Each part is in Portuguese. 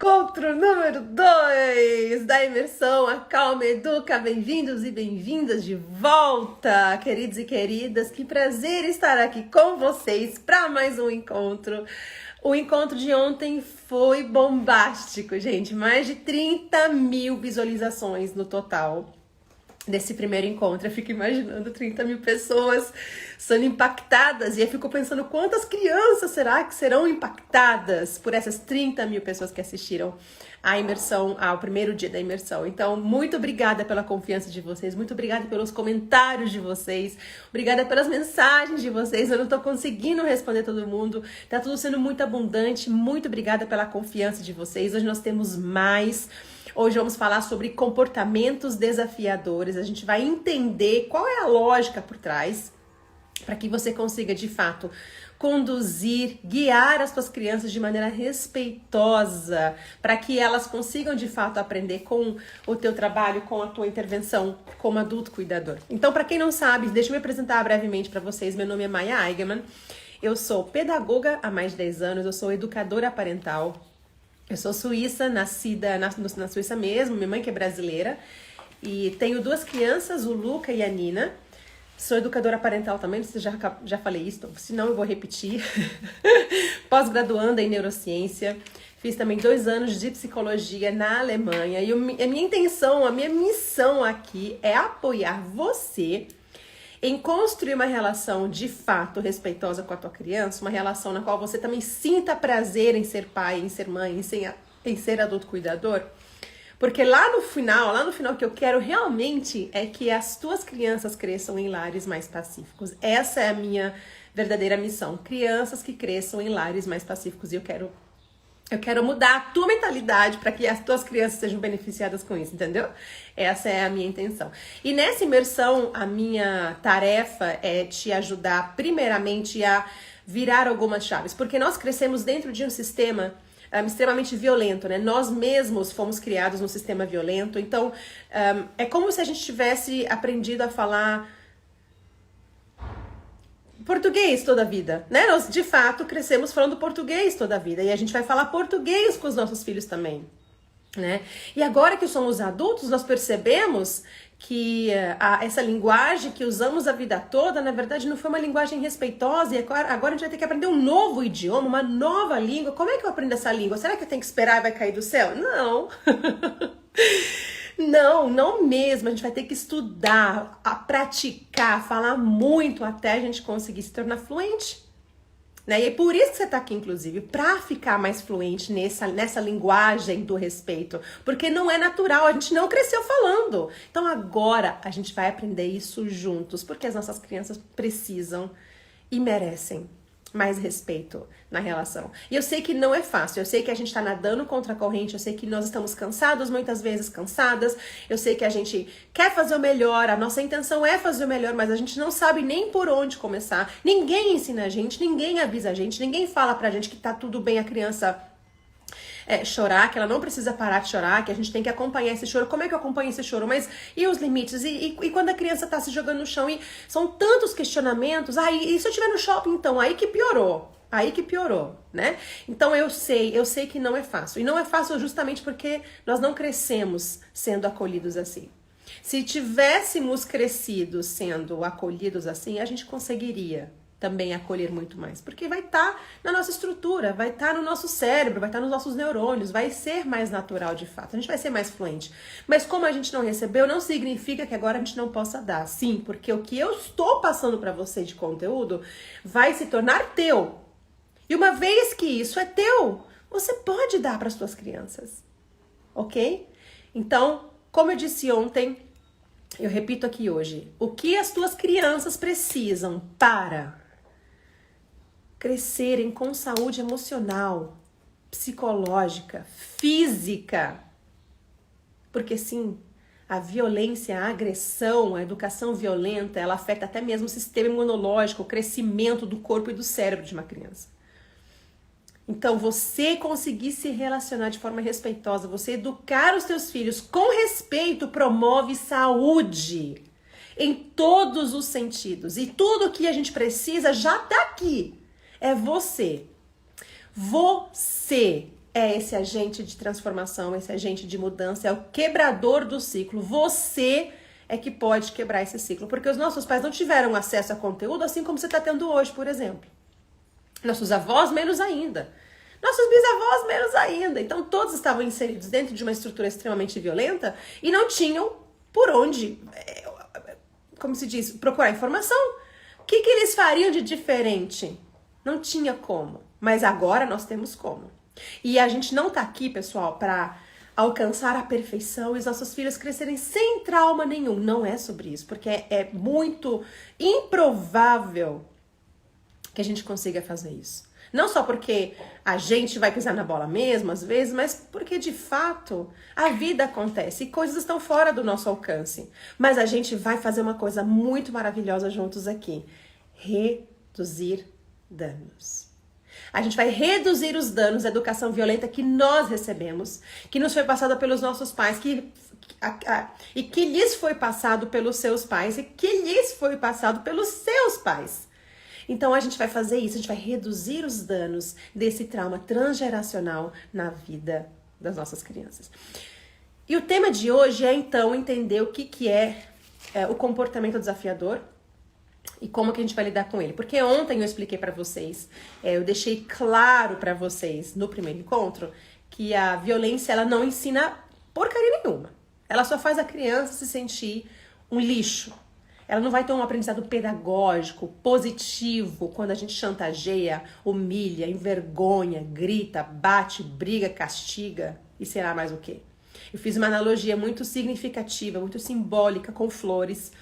Encontro número 2 da imersão Acalma Educa. Bem-vindos e bem-vindas de volta, queridos e queridas. Que prazer estar aqui com vocês para mais um encontro. O encontro de ontem foi bombástico, gente. Mais de 30 mil visualizações no total desse primeiro encontro. Eu fico imaginando 30 mil pessoas sendo impactadas e eu fico pensando quantas crianças será que serão impactadas por essas 30 mil pessoas que assistiram à imersão, ao primeiro dia da imersão. Então, muito obrigada pela confiança de vocês, muito obrigada pelos comentários de vocês, obrigada pelas mensagens de vocês. Eu não tô conseguindo responder todo mundo, tá tudo sendo muito abundante. Muito obrigada pela confiança de vocês. Hoje nós temos mais. Hoje vamos falar sobre comportamentos desafiadores. A gente vai entender qual é a lógica por trás para que você consiga, de fato, conduzir, guiar as suas crianças de maneira respeitosa, para que elas consigam, de fato, aprender com o teu trabalho, com a tua intervenção como adulto cuidador. Então, para quem não sabe, deixa eu me apresentar brevemente para vocês. Meu nome é Maya Eigenmann. Eu sou pedagoga há mais de 10 anos, eu sou educadora parental. Eu sou suíça, nascida na Suíça mesmo, minha mãe que é brasileira. E tenho 2 crianças, o Luca e a Nina. Sou educadora parental também, já falei isso, se não eu vou repetir. Pós-graduanda em neurociência. Fiz também 2 anos de psicologia na Alemanha. E a minha intenção, a minha missão aqui é apoiar você em construir uma relação de fato respeitosa com a tua criança, uma relação na qual você também sinta prazer em ser pai, em ser mãe, em ser adulto cuidador. Porque lá no final o que eu quero realmente é que as tuas crianças cresçam em lares mais pacíficos. Essa é a minha verdadeira missão. Crianças que cresçam em lares mais pacíficos. E eu quero mudar a tua mentalidade para que as tuas crianças sejam beneficiadas com isso, entendeu? Essa é a minha intenção. E nessa imersão, a minha tarefa é te ajudar, primeiramente, a virar algumas chaves. Porque nós crescemos dentro de um sistema extremamente violento, né? Nós mesmos fomos criados num sistema violento. Então, é como se a gente tivesse aprendido a falar português toda a vida, né? Nós, de fato, crescemos falando português toda a vida. E a gente vai falar português com os nossos filhos também, né? E agora que somos adultos, nós percebemos que essa linguagem que usamos a vida toda, na verdade, não foi uma linguagem respeitosa. E agora a gente vai ter que aprender um novo idioma, uma nova língua. Como é que eu aprendo essa língua? Será que eu tenho que esperar e vai cair do céu? Não! Não mesmo. A gente vai ter que estudar, a praticar, falar muito até a gente conseguir se tornar fluente. Né? E é por isso que você está aqui, inclusive, para ficar mais fluente nessa linguagem do respeito. Porque não é natural, a gente não cresceu falando. Então agora a gente vai aprender isso juntos, porque as nossas crianças precisam e merecem mais respeito na relação. E eu sei que não é fácil, eu sei que a gente está nadando contra a corrente, eu sei que nós estamos cansados, muitas vezes cansadas, eu sei que a gente quer fazer o melhor, a nossa intenção é fazer o melhor, mas a gente não sabe nem por onde começar. Ninguém ensina a gente, ninguém avisa a gente, ninguém fala pra gente que tá tudo bem a criança chorar, que ela não precisa parar de chorar, que a gente tem que acompanhar esse choro. Como é que eu acompanho esse choro? Mas e os limites? E quando a criança tá se jogando no chão? E são tantos questionamentos. E se eu estiver no shopping, então? Aí que piorou, né? Então eu sei que não é fácil. E não é fácil justamente porque nós não crescemos sendo acolhidos assim. Se tivéssemos crescido sendo acolhidos assim, a gente conseguiria também acolher muito mais, porque vai estar na nossa estrutura, vai estar no nosso cérebro, vai estar nos nossos neurônios, vai ser mais natural de fato, a gente vai ser mais fluente. Mas como a gente não recebeu, não significa que agora a gente não possa dar. Sim, porque o que eu estou passando para você de conteúdo vai se tornar teu. E uma vez que isso é teu, você pode dar para as suas crianças, ok? Então, como eu disse ontem, eu repito aqui hoje, o que as tuas crianças precisam para crescerem com saúde emocional, psicológica, física. Porque sim, a violência, a agressão, a educação violenta, ela afeta até mesmo o sistema imunológico, o crescimento do corpo e do cérebro de uma criança. Então, você conseguir se relacionar de forma respeitosa, você educar os seus filhos com respeito, promove saúde em todos os sentidos. E tudo que a gente precisa já está aqui. É você. Você é esse agente de transformação, esse agente de mudança, é o quebrador do ciclo. Você é que pode quebrar esse ciclo, porque os nossos pais não tiveram acesso a conteúdo assim como você está tendo hoje, por exemplo. Nossos avós, menos ainda. Nossos bisavós, menos ainda. Então, todos estavam inseridos dentro de uma estrutura extremamente violenta e não tinham por onde, como se diz, procurar informação. O que eles fariam de diferente? Não tinha como. Mas agora nós temos como. E a gente não tá aqui, pessoal, para alcançar a perfeição e os nossos filhos crescerem sem trauma nenhum. Não é sobre isso, porque é muito improvável que a gente consiga fazer isso. Não só porque a gente vai pisar na bola mesmo, às vezes, mas porque, de fato, a vida acontece e coisas estão fora do nosso alcance. Mas a gente vai fazer uma coisa muito maravilhosa juntos aqui. Reduzir danos. A gente vai reduzir os danos da educação violenta que nós recebemos, que nos foi passada pelos nossos pais, e que lhes foi passado pelos seus pais, e que lhes foi passado pelos seus pais. Então a gente vai fazer isso, a gente vai reduzir os danos desse trauma transgeracional na vida das nossas crianças. E o tema de hoje é então entender o que é o comportamento desafiador e como que a gente vai lidar com ele. Porque ontem eu expliquei para vocês, eu deixei claro para vocês no primeiro encontro que a violência ela não ensina porcaria nenhuma. Ela só faz a criança se sentir um lixo. Ela não vai ter um aprendizado pedagógico, positivo, quando a gente chantageia, humilha, envergonha, grita, bate, briga, castiga e sei lá mais o quê. Eu fiz uma analogia muito significativa, muito simbólica com flores.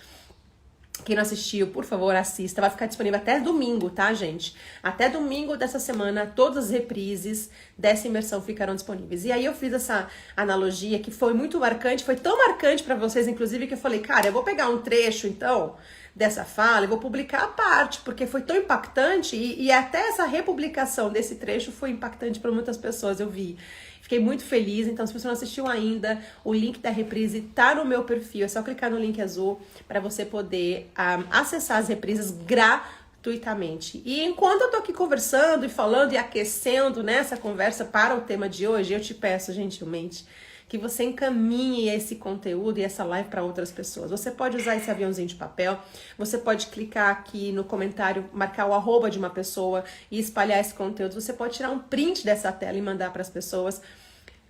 Quem não assistiu, por favor, assista. Vai ficar disponível até domingo, tá, gente? Até domingo dessa semana, todas as reprises dessa imersão ficarão disponíveis. E aí eu fiz essa analogia que foi muito marcante, foi tão marcante pra vocês, inclusive, que eu falei, cara, eu vou pegar um trecho, então, dessa fala e vou publicar a parte, porque foi tão impactante e até essa republicação desse trecho foi impactante para muitas pessoas, eu vi. Fiquei muito feliz, então se você não assistiu ainda, o link da reprise tá no meu perfil, é só clicar no link azul para você poder acessar as reprises gratuitamente. E enquanto eu tô aqui conversando e falando e aquecendo nessa conversa para o tema de hoje, eu te peço gentilmente que você encaminhe esse conteúdo e essa live para outras pessoas. Você pode usar esse aviãozinho de papel, você pode clicar aqui no comentário, marcar o arroba de uma pessoa e espalhar esse conteúdo. Você pode tirar um print dessa tela e mandar para as pessoas,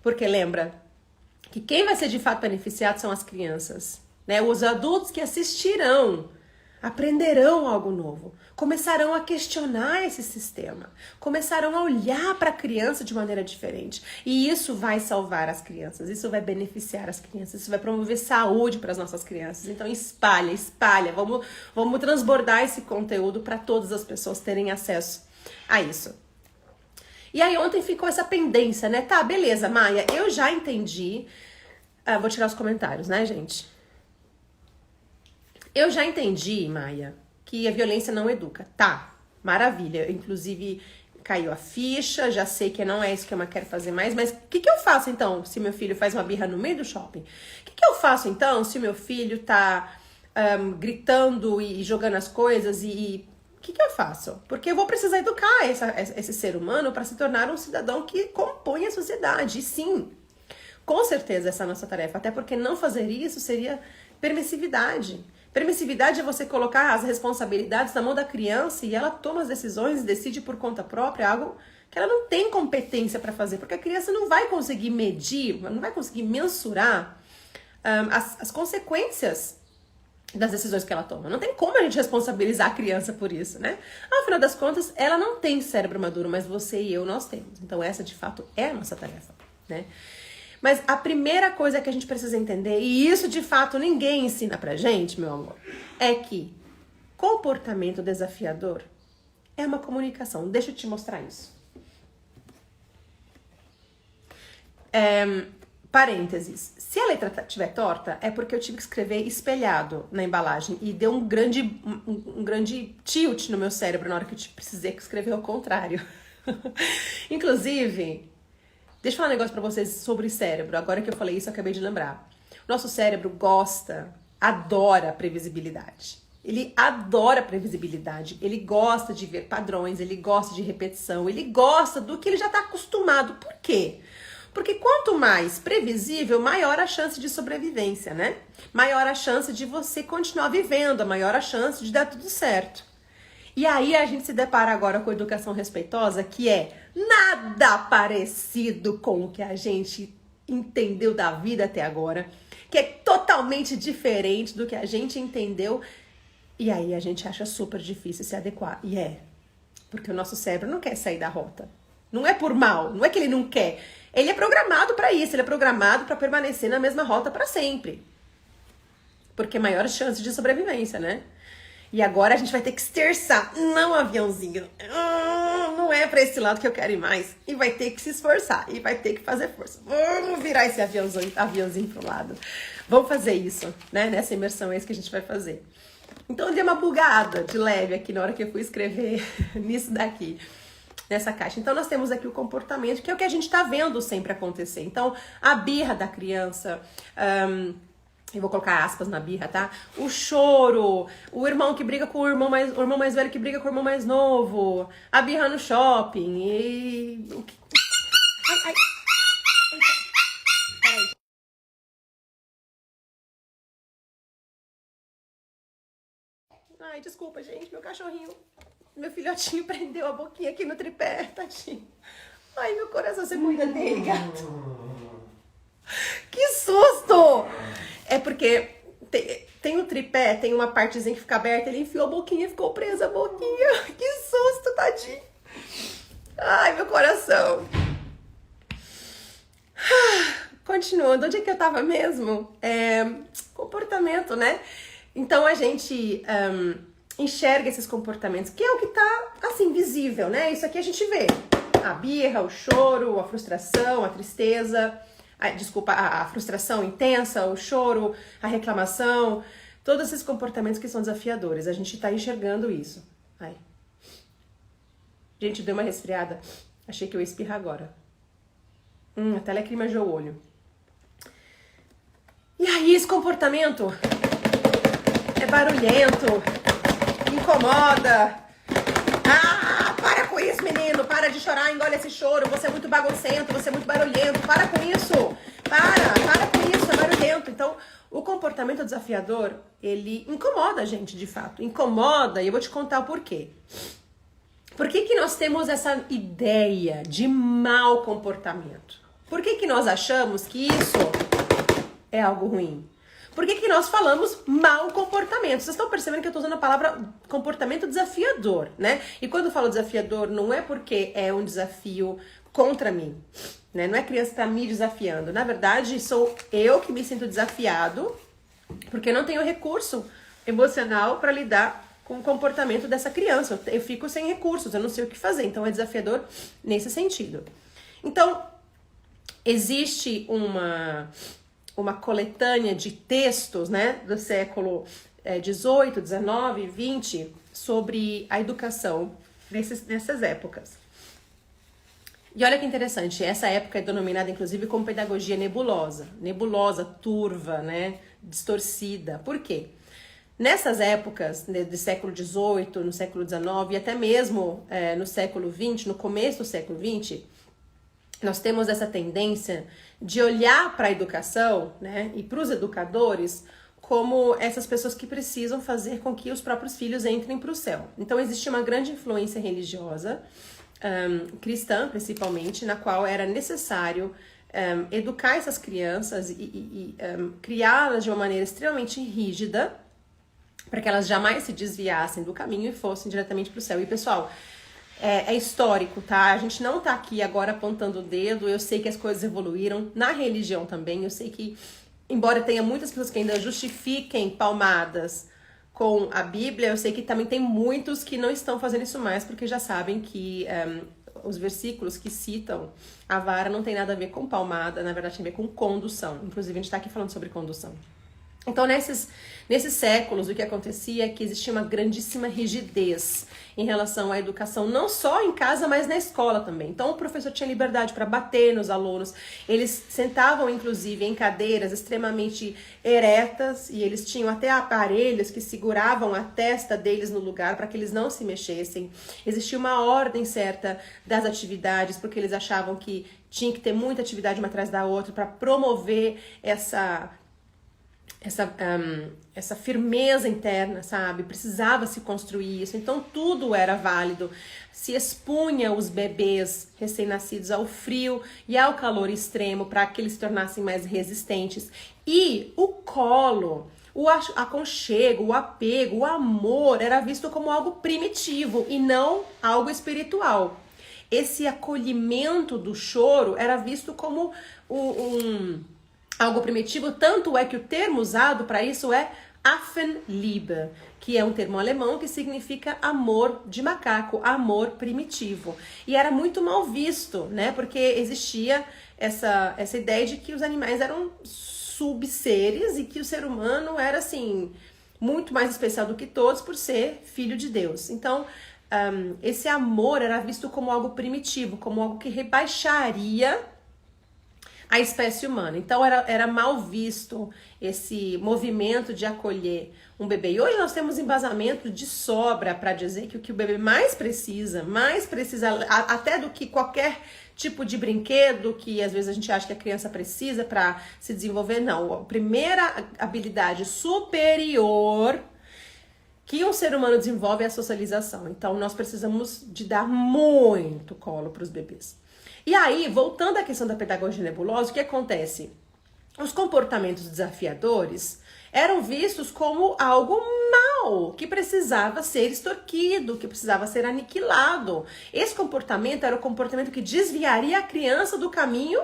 porque lembra que quem vai ser de fato beneficiado são as crianças, né? Os adultos que assistirão aprenderão algo novo, começarão a questionar esse sistema, começarão a olhar para a criança de maneira diferente. E isso vai salvar as crianças, isso vai beneficiar as crianças, isso vai promover saúde para as nossas crianças. Então espalha, vamos transbordar esse conteúdo para todas as pessoas terem acesso a isso. E aí ontem ficou essa pendência, né? Tá, beleza, Maia, eu já entendi. Vou tirar os comentários, né, gente? Eu já entendi, Maia, que a violência não educa. Tá, maravilha. Inclusive, caiu a ficha, já sei que não é isso que eu quero fazer mais, mas o que eu faço então se meu filho faz uma birra no meio do shopping? O que eu faço então se meu filho tá gritando e jogando as coisas e o que eu faço? Porque eu vou precisar educar esse ser humano para se tornar um cidadão que compõe a sociedade. E sim, com certeza essa é a nossa tarefa, até porque não fazer isso seria permissividade. Permissividade é você colocar as responsabilidades na mão da criança e ela toma as decisões, decide por conta própria, algo que ela não tem competência para fazer, porque a criança não vai conseguir medir, não vai conseguir mensurar as consequências das decisões que ela toma. Não tem como a gente responsabilizar a criança por isso, né? Afinal das contas, ela não tem cérebro maduro, mas você e eu, nós temos. Então essa, de fato, é a nossa tarefa, né? Mas a primeira coisa que a gente precisa entender, e isso de fato ninguém ensina pra gente, meu amor, é que comportamento desafiador é uma comunicação. Deixa eu te mostrar isso. Parênteses. Se a letra estiver torta, é porque eu tive que escrever espelhado na embalagem e deu um grande tilt no meu cérebro na hora que eu precisei escrever ao contrário. Inclusive, deixa eu falar um negócio pra vocês sobre cérebro. Agora que eu falei isso, eu acabei de lembrar. Nosso cérebro adora previsibilidade. Ele adora previsibilidade, ele gosta de ver padrões, ele gosta de repetição, ele gosta do que ele já está acostumado. Por quê? Porque quanto mais previsível, maior a chance de sobrevivência, né? Maior a chance de você continuar vivendo, maior a chance de dar tudo certo. E aí a gente se depara agora com educação respeitosa, que é nada parecido com o que a gente entendeu da vida até agora, que é totalmente diferente do que a gente entendeu. E aí a gente acha super difícil se adequar. E porque o nosso cérebro não quer sair da rota. Não é por mal, não é que ele não quer. Ele é programado para isso, ele é programado para permanecer na mesma rota para sempre. Porque é maior chance de sobrevivência, né? E agora a gente vai ter que se terçar. Não, aviãozinho. Não é para esse lado que eu quero ir mais. E vai ter que se esforçar. E vai ter que fazer força. Vamos virar esse aviãozinho pro lado. Vamos fazer isso, né? Nessa imersão é isso que a gente vai fazer. Então eu dei uma bugada de leve aqui na hora que eu fui escrever nisso daqui. Nessa caixa. Então nós temos aqui o comportamento, que é o que a gente está vendo sempre acontecer. Então, a birra da criança... eu vou colocar aspas na birra, tá? O choro, o irmão que briga com o irmão mais velho que briga com o irmão mais novo, a birra no shopping e... Ai. Peraí. Ai, desculpa, gente, meu cachorrinho, meu filhotinho prendeu a boquinha aqui no tripé, tadinho. Ai, meu coração, você cuida dele, gato. Que susto! É porque tem o tripé, tem uma partezinha que fica aberta, ele enfiou a boquinha, ficou presa a boquinha. Que susto, tadinho. Ai, meu coração. Continuando, onde é que eu tava mesmo? Comportamento, né? Então a gente enxerga esses comportamentos, que é o que tá, assim, visível, né? Isso aqui a gente vê. A birra, o choro, a frustração, a tristeza... a frustração intensa, o choro, a reclamação, todos esses comportamentos que são desafiadores. A gente tá enxergando isso. Ai. Gente, deu uma resfriada. Achei que eu ia espirrar agora. Até lacrimejou o olho. E aí, esse comportamento é barulhento, incomoda. Para com isso, menino. Para de chorar, engole esse choro. Você é muito baguncento, você é muito barulhento. Para com isso. Para com isso, é barulhento. Então, o comportamento desafiador, ele incomoda a gente, de fato. Incomoda, e eu vou te contar o porquê. Por que nós temos essa ideia de mau comportamento? Por que nós achamos que isso é algo ruim? Por que nós falamos mau comportamento? Vocês estão percebendo que eu estou usando a palavra comportamento desafiador, né? E quando eu falo desafiador, não é porque é um desafio contra mim, né? Não é a criança que está me desafiando. Na verdade, sou eu que me sinto desafiado porque não tenho recurso emocional para lidar com o comportamento dessa criança. Eu fico sem recursos, eu não sei o que fazer. Então, é desafiador nesse sentido. Então, existe uma coletânea de textos, né, do século 18, 19, 20, sobre a educação nessas épocas. E olha que interessante, essa época é denominada, inclusive, como pedagogia nebulosa. Nebulosa, turva, né, distorcida. Por quê? Nessas épocas, do século XVIII, no século XIX e até mesmo no século XX, no começo do século XX, nós temos essa tendência de olhar para a educação, né, e para os educadores como essas pessoas que precisam fazer com que os próprios filhos entrem para o céu. Então existe uma grande influência religiosa, cristã principalmente, na qual era necessário educar essas crianças e criá-las de uma maneira extremamente rígida, para que elas jamais se desviassem do caminho e fossem diretamente para o céu. E pessoal, é histórico, tá? A gente não tá aqui agora apontando o dedo. Eu sei que as coisas evoluíram na religião também. Eu sei que, embora tenha muitas pessoas que ainda justifiquem palmadas com a Bíblia, eu sei que também tem muitos que não estão fazendo isso mais, porque já sabem que os versículos que citam a vara não tem nada a ver com palmada, na verdade tem a ver com condução. Inclusive, a gente tá aqui falando sobre condução. Então, nesses séculos, o que acontecia é que existia uma grandíssima rigidez em relação à educação, não só em casa, mas na escola também. Então, o professor tinha liberdade para bater nos alunos, eles sentavam, inclusive, em cadeiras extremamente eretas, e eles tinham até aparelhos que seguravam a testa deles no lugar para que eles não se mexessem. Existia uma ordem certa das atividades, porque eles achavam que tinha que ter muita atividade uma atrás da outra para promover essa firmeza interna, sabe? Precisava se construir isso, então tudo era válido. Se expunha os bebês recém-nascidos ao frio e ao calor extremo para que eles se tornassem mais resistentes. E o colo, o aconchego, o apego, o amor era visto como algo primitivo e não algo espiritual. Esse acolhimento do choro era visto como algo primitivo, tanto é que o termo usado para isso é Affenliebe, que é um termo alemão que significa amor de macaco, amor primitivo. E era muito mal visto, né? Porque existia essa ideia de que os animais eram subseres e que o ser humano era, assim, muito mais especial do que todos por ser filho de Deus. Então, esse amor era visto como algo primitivo, como algo que rebaixaria a espécie humana. Então era mal visto esse movimento de acolher um bebê. E hoje nós temos embasamento de sobra para dizer que o que o bebê mais precisa até do que qualquer tipo de brinquedo que às vezes a gente acha que a criança precisa para se desenvolver, não. A primeira habilidade superior que um ser humano desenvolve é a socialização. Então nós precisamos de dar muito colo para os bebês. E aí, voltando à questão da pedagogia nebulosa, o que acontece? Os comportamentos desafiadores eram vistos como algo mal, que precisava ser extorquido, que precisava ser aniquilado. Esse comportamento era o comportamento que desviaria a criança do caminho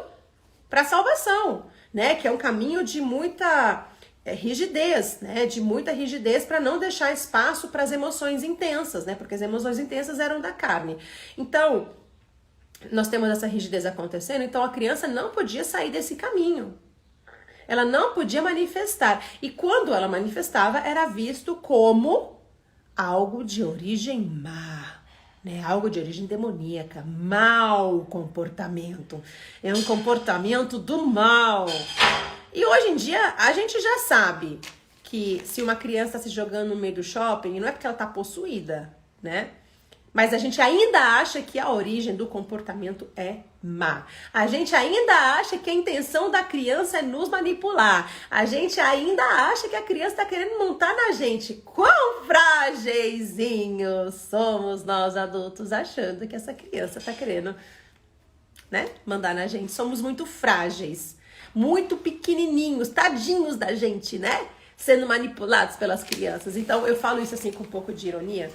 para a salvação, né? Que é um caminho de muita rigidez, né? De muita rigidez para não deixar espaço para as emoções intensas, né? Porque as emoções intensas eram da carne. Então, nós temos essa rigidez acontecendo, então a criança não podia sair desse caminho. Ela não podia manifestar. E quando ela manifestava, era visto como algo de origem má, né? Algo de origem demoníaca, mau comportamento. É um comportamento do mal. E hoje em dia, a gente já sabe que se uma criança está se jogando no meio do shopping, não é porque ela está possuída, né? Mas a gente ainda acha que a origem do comportamento é má. A gente ainda acha que a intenção da criança é nos manipular. A gente ainda acha que a criança está querendo montar na gente. Quão frágeizinhos somos nós adultos achando que essa criança está querendo, né, mandar na gente. Somos muito frágeis, muito pequenininhos, tadinhos da gente, né? Sendo manipulados pelas crianças. Então eu falo isso assim com um pouco de ironia,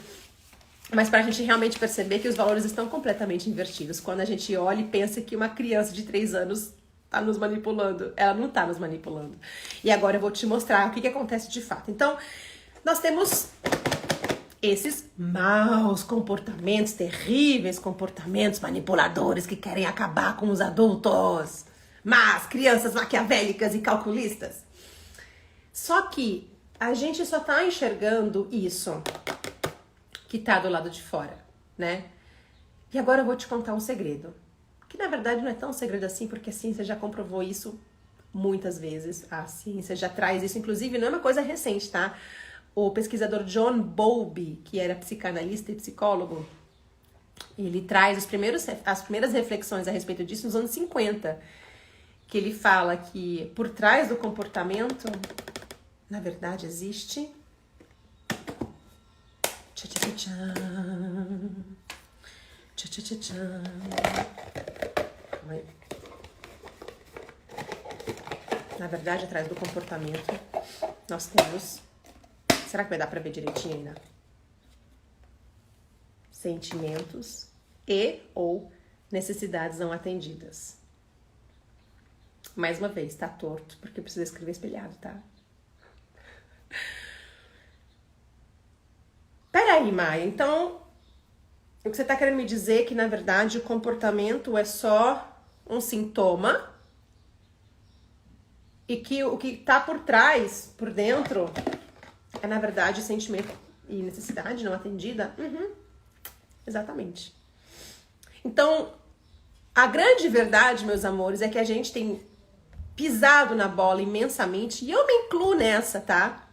mas para a gente realmente perceber que os valores estão completamente invertidos. Quando a gente olha e pensa que uma criança de 3 anos está nos manipulando, ela não está nos manipulando. E agora eu vou te mostrar o que acontece de fato. Então, nós temos esses maus comportamentos, terríveis comportamentos manipuladores que querem acabar com os adultos. Mas crianças maquiavélicas e calculistas. Só que a gente só está enxergando isso que tá do lado de fora, né? E agora eu vou te contar um segredo, que na verdade não é tão segredo assim, porque a ciência já comprovou isso muitas vezes, a ciência já traz isso, inclusive não é uma coisa recente, tá? O pesquisador John Bowlby, que era psicanalista e psicólogo, ele traz as primeiras reflexões a respeito disso nos anos 50, que ele fala que por trás do comportamento, na verdade, existe na verdade, atrás do comportamento, nós temos... Será que vai dar pra ver direitinho ainda? Sentimentos e ou necessidades não atendidas. Mais uma vez, tá torto, porque eu preciso escrever espelhado, tá? Peraí, Maia, então o que você tá querendo me dizer é que, na verdade, o comportamento é só um sintoma E que o que tá por trás, por dentro, é na verdade sentimento e necessidade não atendida. Exatamente. Então, a grande verdade, meus amores, é que a gente tem pisado na bola imensamente, e eu me incluo nessa, tá?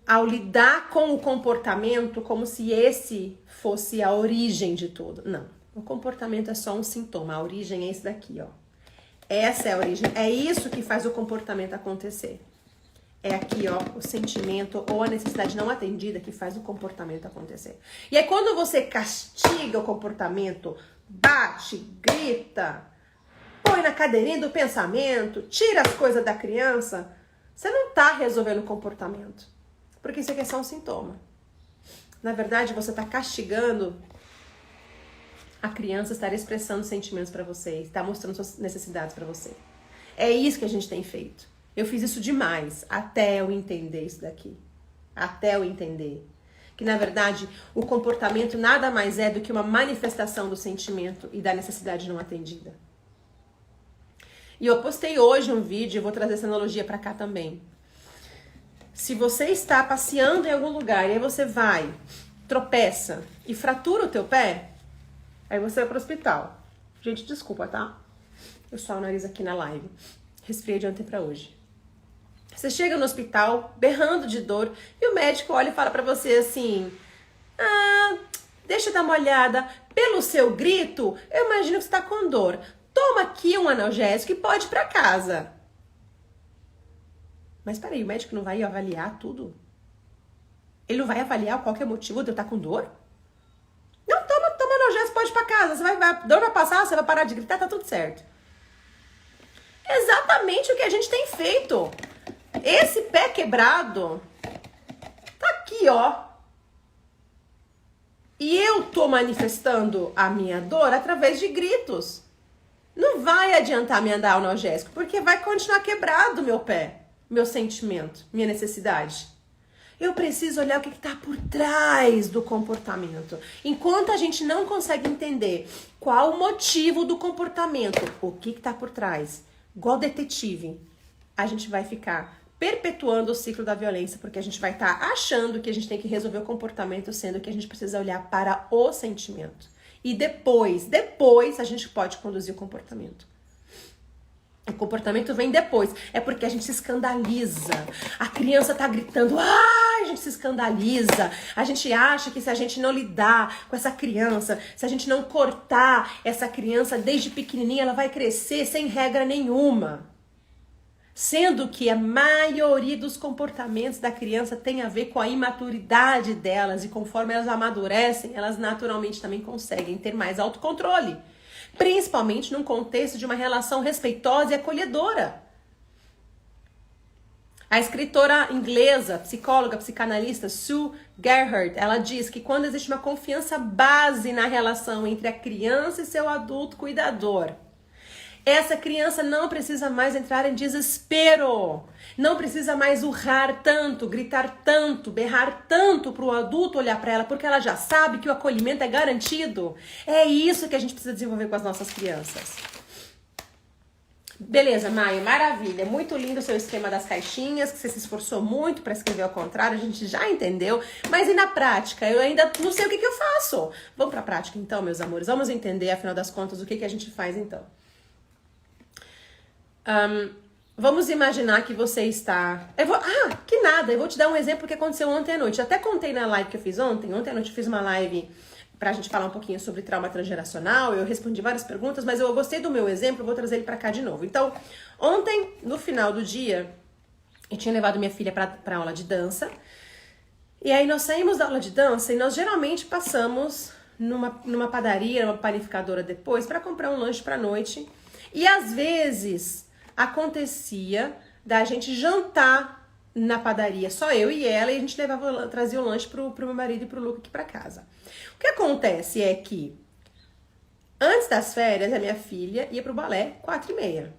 Ao lidar com o comportamento como se esse fosse a origem de tudo. Não, o comportamento é só um sintoma, a origem é esse daqui, ó. Essa é a origem, é isso que faz o comportamento acontecer. É aqui, ó, o sentimento ou a necessidade não atendida que faz o comportamento acontecer. E aí quando você castiga o comportamento, bate, grita, põe na cadeirinha do pensamento, tira as coisas da criança, você não tá resolvendo o comportamento. Porque isso aqui é só um sintoma. Na verdade, você tá castigando a criança estar expressando sentimentos para você, estar mostrando suas necessidades para você. É isso que a gente tem feito. Eu fiz isso demais, até eu entender isso daqui. Até eu entender. Que, na verdade, o comportamento nada mais é do que uma manifestação do sentimento e da necessidade não atendida. E eu postei hoje um vídeo, eu vou trazer essa analogia para cá também. Se você está passeando em algum lugar e aí você vai, tropeça e fratura o teu pé, aí você vai pro hospital. Gente, desculpa, tá? Eu suo o nariz aqui na live. Resfriei de ontem pra hoje. Você chega no hospital, berrando de dor, e o médico olha e fala pra você assim: deixa eu dar uma olhada. Pelo seu grito, eu imagino que você tá com dor. Toma aqui um analgésico e pode ir pra casa. Mas peraí, o médico não vai avaliar tudo? Ele não vai avaliar qual que é o motivo de eu estar com dor? Não, toma analgésico, pode ir pra casa. Dor vai passar, você vai parar de gritar, tá tudo certo. Exatamente o que a gente tem feito. Esse pé quebrado tá aqui, ó. E eu tô manifestando a minha dor através de gritos. Não vai adiantar me andar analgésico, porque vai continuar quebrado meu pé, meu sentimento, minha necessidade. Eu preciso olhar o que está por trás do comportamento. Enquanto a gente não consegue entender qual o motivo do comportamento, o que está por trás, igual detetive, a gente vai ficar perpetuando o ciclo da violência, porque a gente vai estar achando que a gente tem que resolver o comportamento, sendo que a gente precisa olhar para o sentimento. E depois a gente pode conduzir o comportamento. O comportamento vem depois. É porque a gente se escandaliza. A criança tá gritando, a gente se escandaliza. A gente acha que se a gente não lidar com essa criança, se a gente não cortar essa criança desde pequenininha, ela vai crescer sem regra nenhuma. Sendo que a maioria dos comportamentos da criança tem a ver com a imaturidade delas. E conforme elas amadurecem, elas naturalmente também conseguem ter mais autocontrole. Principalmente num contexto de uma relação respeitosa e acolhedora. A escritora inglesa, psicóloga, psicanalista Sue Gerhardt, ela diz que quando existe uma confiança base na relação entre a criança e seu adulto cuidador, essa criança não precisa mais entrar em desespero, não precisa mais urrar tanto, gritar tanto, berrar tanto para o adulto olhar para ela, porque ela já sabe que o acolhimento é garantido. É isso que a gente precisa desenvolver com as nossas crianças. Beleza, Maio, maravilha. Muito lindo o seu esquema das caixinhas, que você se esforçou muito para escrever ao contrário, a gente já entendeu. Mas e na prática? Eu ainda não sei o que eu faço. Vamos para a prática então, meus amores. Vamos entender, afinal das contas, o que a gente faz então. Vamos imaginar que você está... eu vou te dar um exemplo que aconteceu ontem à noite. Eu até contei na live que eu fiz ontem. Ontem à noite eu fiz uma live pra gente falar um pouquinho sobre trauma transgeracional. Eu respondi várias perguntas, mas eu gostei do meu exemplo, eu vou trazer ele pra cá de novo. Então, ontem, no final do dia, eu tinha levado minha filha pra aula de dança. E aí nós saímos da aula de dança e nós geralmente passamos numa padaria, numa panificadora depois, pra comprar um lanche pra noite. E às vezes acontecia da gente jantar na padaria, só eu e ela, e a gente trazia o lanche pro meu marido e pro Luca aqui pra casa. O que acontece é que antes das férias a minha filha ia pro balé 4h30.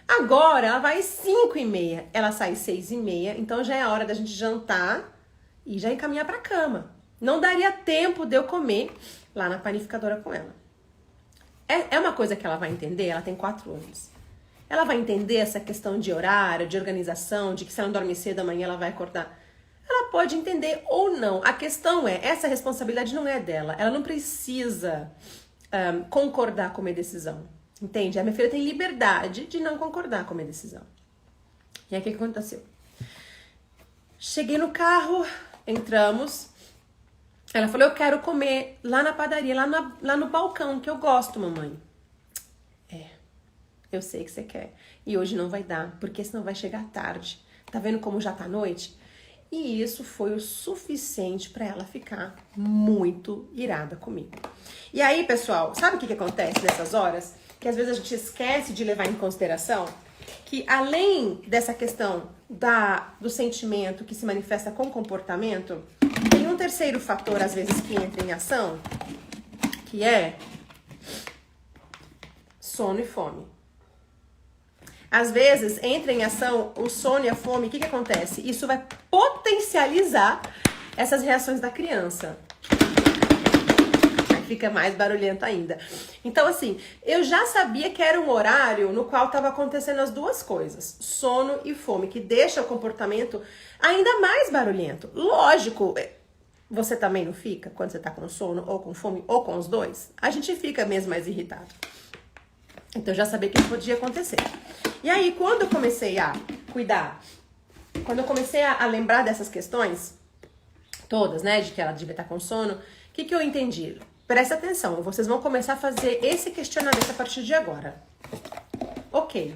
Agora ela vai às 5h30, ela sai às 6h30, então já é a hora da gente jantar e já encaminhar pra cama. Não daria tempo de eu comer lá na panificadora com ela. É uma coisa que ela vai entender, ela tem 4 anos. Ela vai entender essa questão de horário, de organização, de que se ela não dorme cedo amanhã ela vai acordar. Ela pode entender ou não. A questão é, essa responsabilidade não é dela. Ela não precisa concordar com a minha decisão. Entende? A minha filha tem liberdade de não concordar com a minha decisão. E aí o que aconteceu? Cheguei no carro, entramos. Ela falou, eu quero comer lá na padaria, lá no balcão, que eu gosto, mamãe. Eu sei que você quer. E hoje não vai dar, porque senão vai chegar tarde. Tá vendo como já tá noite? E isso foi o suficiente pra ela ficar muito irada comigo. E aí, pessoal, sabe o que acontece nessas horas? Que às vezes a gente esquece de levar em consideração que além dessa questão do sentimento que se manifesta com comportamento, tem um terceiro fator, às vezes, que entra em ação, que é sono e fome. Às vezes, entra em ação o sono e a fome, o que acontece? Isso vai potencializar essas reações da criança. Aí fica mais barulhento ainda. Então, assim, eu já sabia que era um horário no qual estava acontecendo as duas coisas, sono e fome, que deixa o comportamento ainda mais barulhento. Lógico, você também não fica quando você tá com sono, ou com fome, ou com os dois? A gente fica mesmo mais irritado. Então, eu já sabia que isso podia acontecer. E aí, quando eu comecei a cuidar, quando eu comecei a lembrar dessas questões todas, né, de que ela devia estar com sono, o que eu entendi? Presta atenção, vocês vão começar a fazer esse questionamento a partir de agora. Ok.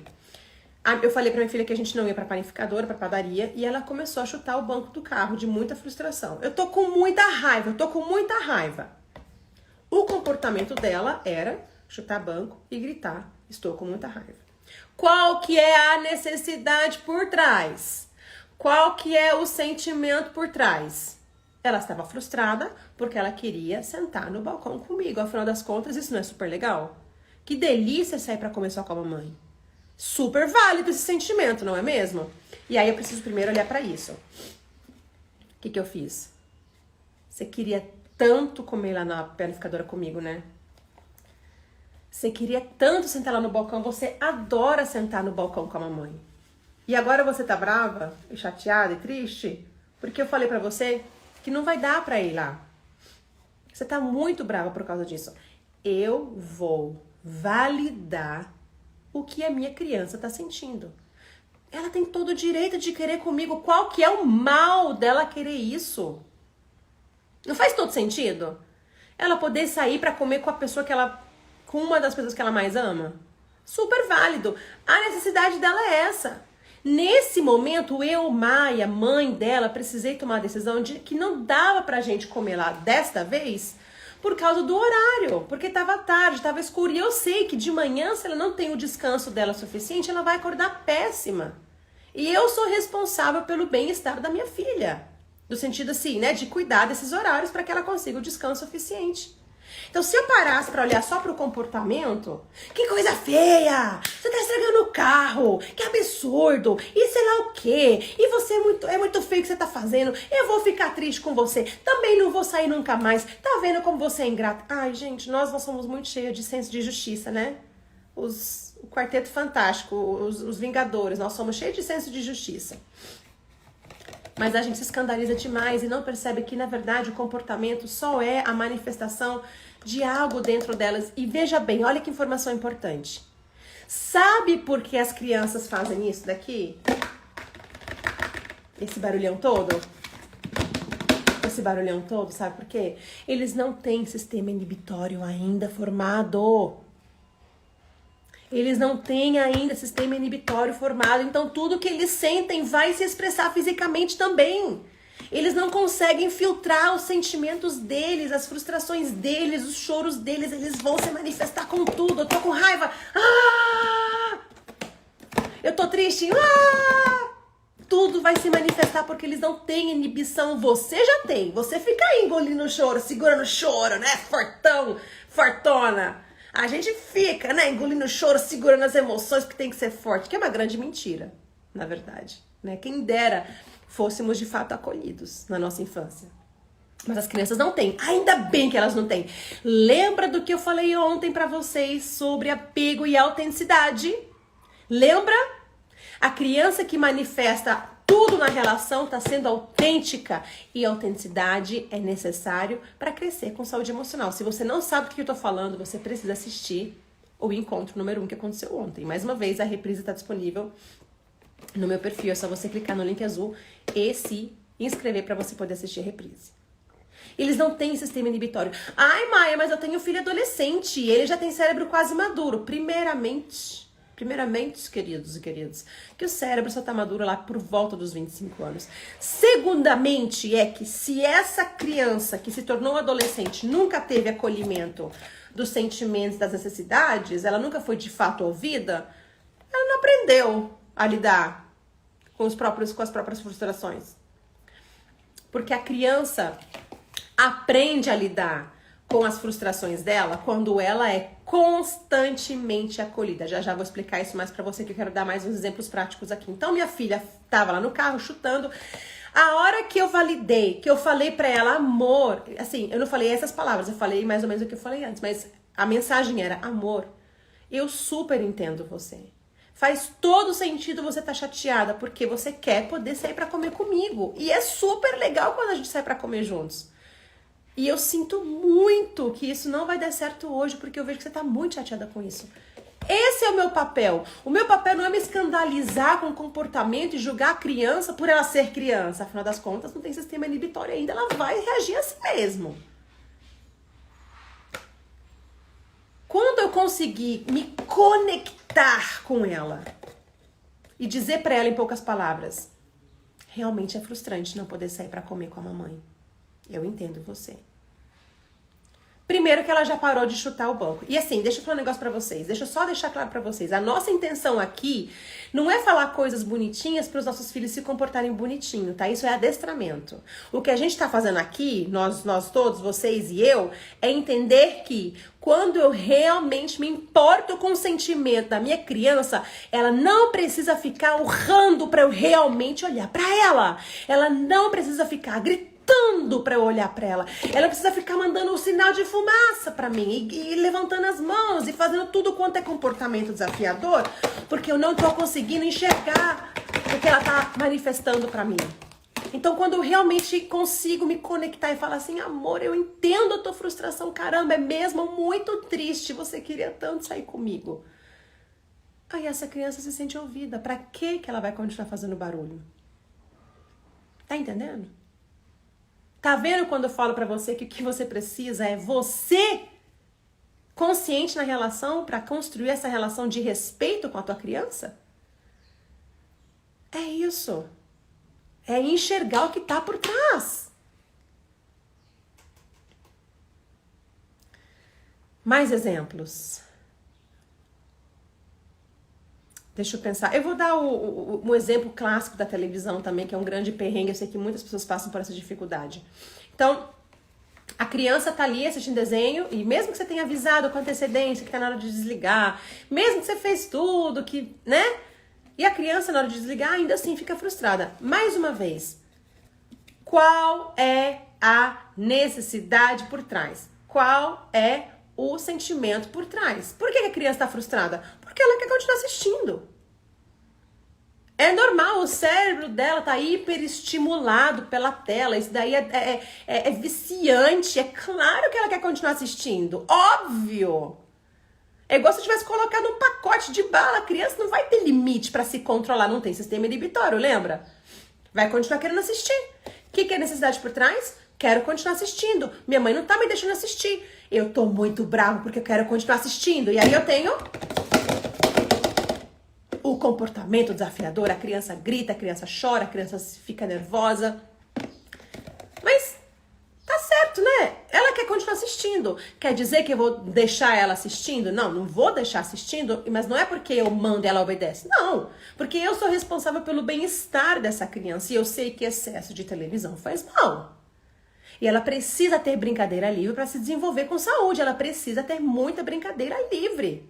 Eu falei pra minha filha que a gente não ia pra panificadora, pra padaria, e ela começou a chutar o banco do carro de muita frustração. Eu tô com muita raiva. O comportamento dela era chutar banco e gritar, estou com muita raiva. Qual que é a necessidade por trás? Qual que é o sentimento por trás? Ela estava frustrada porque ela queria sentar no balcão comigo. Afinal das contas, isso não é super legal? Que delícia sair para comer só com a mamãe. Super válido esse sentimento, não é mesmo? E aí eu preciso primeiro olhar para isso. O que eu fiz? Você queria tanto comer lá na panificadora comigo, né? Você queria tanto sentar lá no balcão, você adora sentar no balcão com a mamãe. E agora você tá brava, e chateada e triste, porque eu falei pra você que não vai dar pra ir lá. Você tá muito brava por causa disso. Eu vou validar o que a minha criança tá sentindo. Ela tem todo o direito de querer comigo. Qual que é o mal dela querer isso? Não faz todo sentido? Ela poder sair pra comer com a pessoa que ela... com uma das pessoas que ela mais ama? Super válido. A necessidade dela é essa. Nesse momento, eu, Maia, mãe dela, precisei tomar a decisão de que não dava pra gente comer lá desta vez por causa do horário, porque tava tarde, tava escuro. E eu sei que de manhã, se ela não tem o descanso dela suficiente, ela vai acordar péssima. E eu sou responsável pelo bem-estar da minha filha. No sentido assim, né, de cuidar desses horários para que ela consiga o descanso suficiente. Então, se eu parasse pra olhar só pro comportamento, que coisa feia! Você tá estragando o carro, que absurdo! E sei lá o quê? E você é muito feio o que você tá fazendo, eu vou ficar triste com você, também não vou sair nunca mais, tá vendo como você é ingrata? Ai, gente, nós somos muito cheios de senso de justiça, né? O Quarteto Fantástico, os Vingadores, nós somos cheios de senso de justiça. Mas a gente se escandaliza demais e não percebe que, na verdade, o comportamento só é a manifestação de algo dentro delas. E veja bem, olha que informação importante. Sabe por que as crianças fazem isso daqui? Esse barulhão todo? Esse barulhão todo, sabe por quê? Eles não têm sistema inibitório ainda formado. Eles não têm ainda sistema inibitório formado, então tudo que eles sentem vai se expressar fisicamente também. Eles não conseguem filtrar os sentimentos deles, as frustrações deles, os choros deles, eles vão se manifestar com tudo. Eu tô com raiva, eu tô triste, tudo vai se manifestar porque eles não têm inibição. Você já tem, você fica aí engolindo o choro, segurando o choro, né, fortão, fortona. A gente fica, né, engolindo o choro, segurando as emoções, porque tem que ser forte, que é uma grande mentira, na verdade, né? Quem dera fôssemos de fato acolhidos na nossa infância. Mas as crianças não têm, ainda bem que elas não têm. Lembra do que eu falei ontem pra vocês sobre apego e autenticidade? Lembra? A criança que manifesta tudo na relação está sendo autêntica. E a autenticidade é necessário para crescer com saúde emocional. Se você não sabe do que eu tô falando, você precisa assistir o encontro número 1 que aconteceu ontem. Mais uma vez, a reprise está disponível no meu perfil. É só você clicar no link azul e se inscrever para você poder assistir a reprise. Eles não têm sistema inibitório. Ai, Maia, mas eu tenho filho adolescente e ele já tem cérebro quase maduro. Primeiramente, queridos e queridas, que o cérebro só tá maduro lá por volta dos 25 anos. Segundamente, é que se essa criança que se tornou adolescente nunca teve acolhimento dos sentimentos, das necessidades, ela nunca foi de fato ouvida, ela não aprendeu a lidar com as próprias frustrações. Porque a criança aprende a lidar com as frustrações dela quando ela é constantemente acolhida. Já vou explicar isso mais pra você, que eu quero dar mais uns exemplos práticos aqui. Então, minha filha tava lá no carro chutando. A hora que eu validei, que eu falei pra ela, amor, assim, eu não falei essas palavras, eu falei mais ou menos o que eu falei antes, mas a mensagem era, amor, eu super entendo você. Faz todo sentido você estar chateada, porque você quer poder sair pra comer comigo. E é super legal quando a gente sai pra comer juntos. E eu sinto muito que isso não vai dar certo hoje, porque eu vejo que você tá muito chateada com isso. Esse é o meu papel. O meu papel não é me escandalizar com o comportamento e julgar a criança por ela ser criança. Afinal das contas, não tem sistema inibitório ainda, ela vai reagir a si mesmo. Quando eu conseguir me conectar com ela e dizer pra ela em poucas palavras, realmente é frustrante não poder sair pra comer com a mamãe. Eu entendo você. Primeiro que ela já parou de chutar o banco. E assim, deixa eu falar um negócio pra vocês. Deixa eu só deixar claro pra vocês. A nossa intenção aqui não é falar coisas bonitinhas para os nossos filhos se comportarem bonitinho, tá? Isso é adestramento. O que a gente tá fazendo aqui, nós todos, vocês e eu, é entender que quando eu realmente me importo com o sentimento da minha criança, ela não precisa ficar urrando pra eu realmente olhar pra ela. Ela não precisa ficar gritando pra eu olhar pra ela. Ela precisa ficar mandando um sinal de fumaça pra mim e levantando as mãos e fazendo tudo quanto é comportamento desafiador, porque eu não tô conseguindo enxergar o que ela tá manifestando pra mim. Então, quando eu realmente consigo me conectar e falar assim, amor, eu entendo a tua frustração, caramba, é mesmo muito triste, você queria tanto sair comigo. Aí essa criança se sente ouvida. Pra que ela vai continuar fazendo barulho? Tá entendendo? Tá vendo quando eu falo pra você que o que você precisa é você consciente na relação pra construir essa relação de respeito com a tua criança? É isso. É enxergar o que tá por trás. Mais exemplos. Deixa eu pensar. Eu vou dar um exemplo clássico da televisão também, que é um grande perrengue. Eu sei que muitas pessoas passam por essa dificuldade. Então, a criança tá ali assistindo desenho, e mesmo que você tenha avisado com antecedência que tá na hora de desligar, mesmo que você fez tudo, que, né? E a criança, na hora de desligar, ainda assim fica frustrada. Mais uma vez, qual é a necessidade por trás? Qual é o sentimento por trás? Por que a criança tá frustrada? Porque ela quer continuar assistindo. É normal, o cérebro dela tá hiperestimulado pela tela. Isso daí é viciante. É claro que ela quer continuar assistindo. Óbvio. É igual se tivesse colocado um pacote de bala. A criança não vai ter limite pra se controlar. Não tem sistema inibitório, lembra? Vai continuar querendo assistir. O que é a necessidade por trás? Quero continuar assistindo. Minha mãe não tá me deixando assistir. Eu tô muito bravo porque eu quero continuar assistindo. E aí eu tenho o comportamento desafiador. A criança grita, a criança chora, a criança fica nervosa. Mas tá certo, né? Ela quer continuar assistindo. Quer dizer que eu vou deixar ela assistindo? Não, não vou deixar assistindo, mas não é porque eu mando e ela obedece. Não, porque eu sou responsável pelo bem-estar dessa criança e eu sei que excesso de televisão faz mal. E ela precisa ter brincadeira livre para se desenvolver com saúde. Ela precisa ter muita brincadeira livre.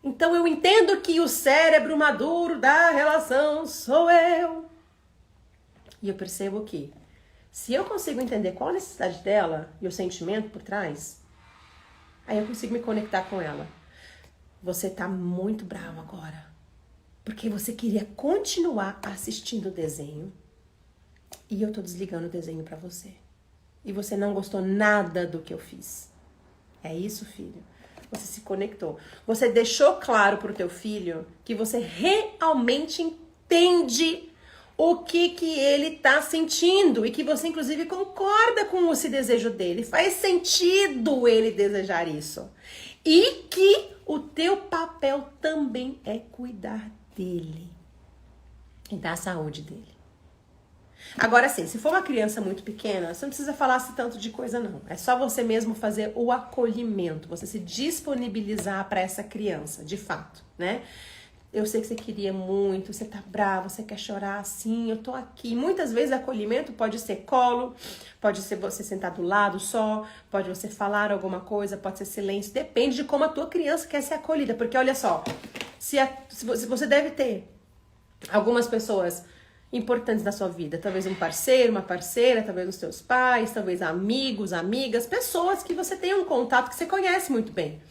Então eu entendo que o cérebro maduro da relação sou eu. E eu percebo que se eu consigo entender qual a necessidade dela e o sentimento por trás, aí eu consigo me conectar com ela. Você tá muito bravo agora. Porque você queria continuar assistindo o desenho. E eu tô desligando o desenho pra você. E você não gostou nada do que eu fiz. É isso, filho? Você se conectou. Você deixou claro pro teu filho que você realmente entende o que ele tá sentindo. E que você, inclusive, concorda com esse desejo dele. Faz sentido ele desejar isso. E que o teu papel também é cuidar dele. E da saúde dele. Agora sim, se for uma criança muito pequena, você não precisa falar tanto de coisa não. É só você mesmo fazer o acolhimento, você se disponibilizar para essa criança, de fato, né? Eu sei que você queria muito, você tá bravo, você quer chorar, sim, eu tô aqui. Muitas vezes acolhimento pode ser colo, pode ser você sentar do lado só, pode você falar alguma coisa, pode ser silêncio, depende de como a tua criança quer ser acolhida. Porque olha só, se você deve ter algumas pessoas importantes na sua vida, talvez um parceiro, uma parceira, talvez os teus pais, talvez amigos, amigas, pessoas que você tem um contato que você conhece muito bem.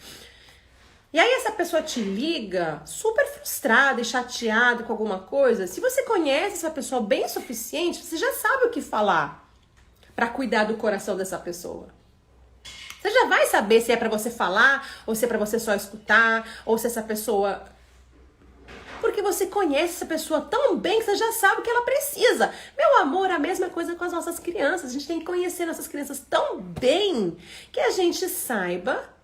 E aí essa pessoa te liga super frustrada e chateada com alguma coisa. Se você conhece essa pessoa bem o suficiente, você já sabe o que falar para cuidar do coração dessa pessoa. Você já vai saber se é para você falar, ou se é para você só escutar, ou se essa pessoa... Porque você conhece essa pessoa tão bem que você já sabe o que ela precisa. Meu amor, a mesma coisa com as nossas crianças. A gente tem que conhecer nossas crianças tão bem que a gente saiba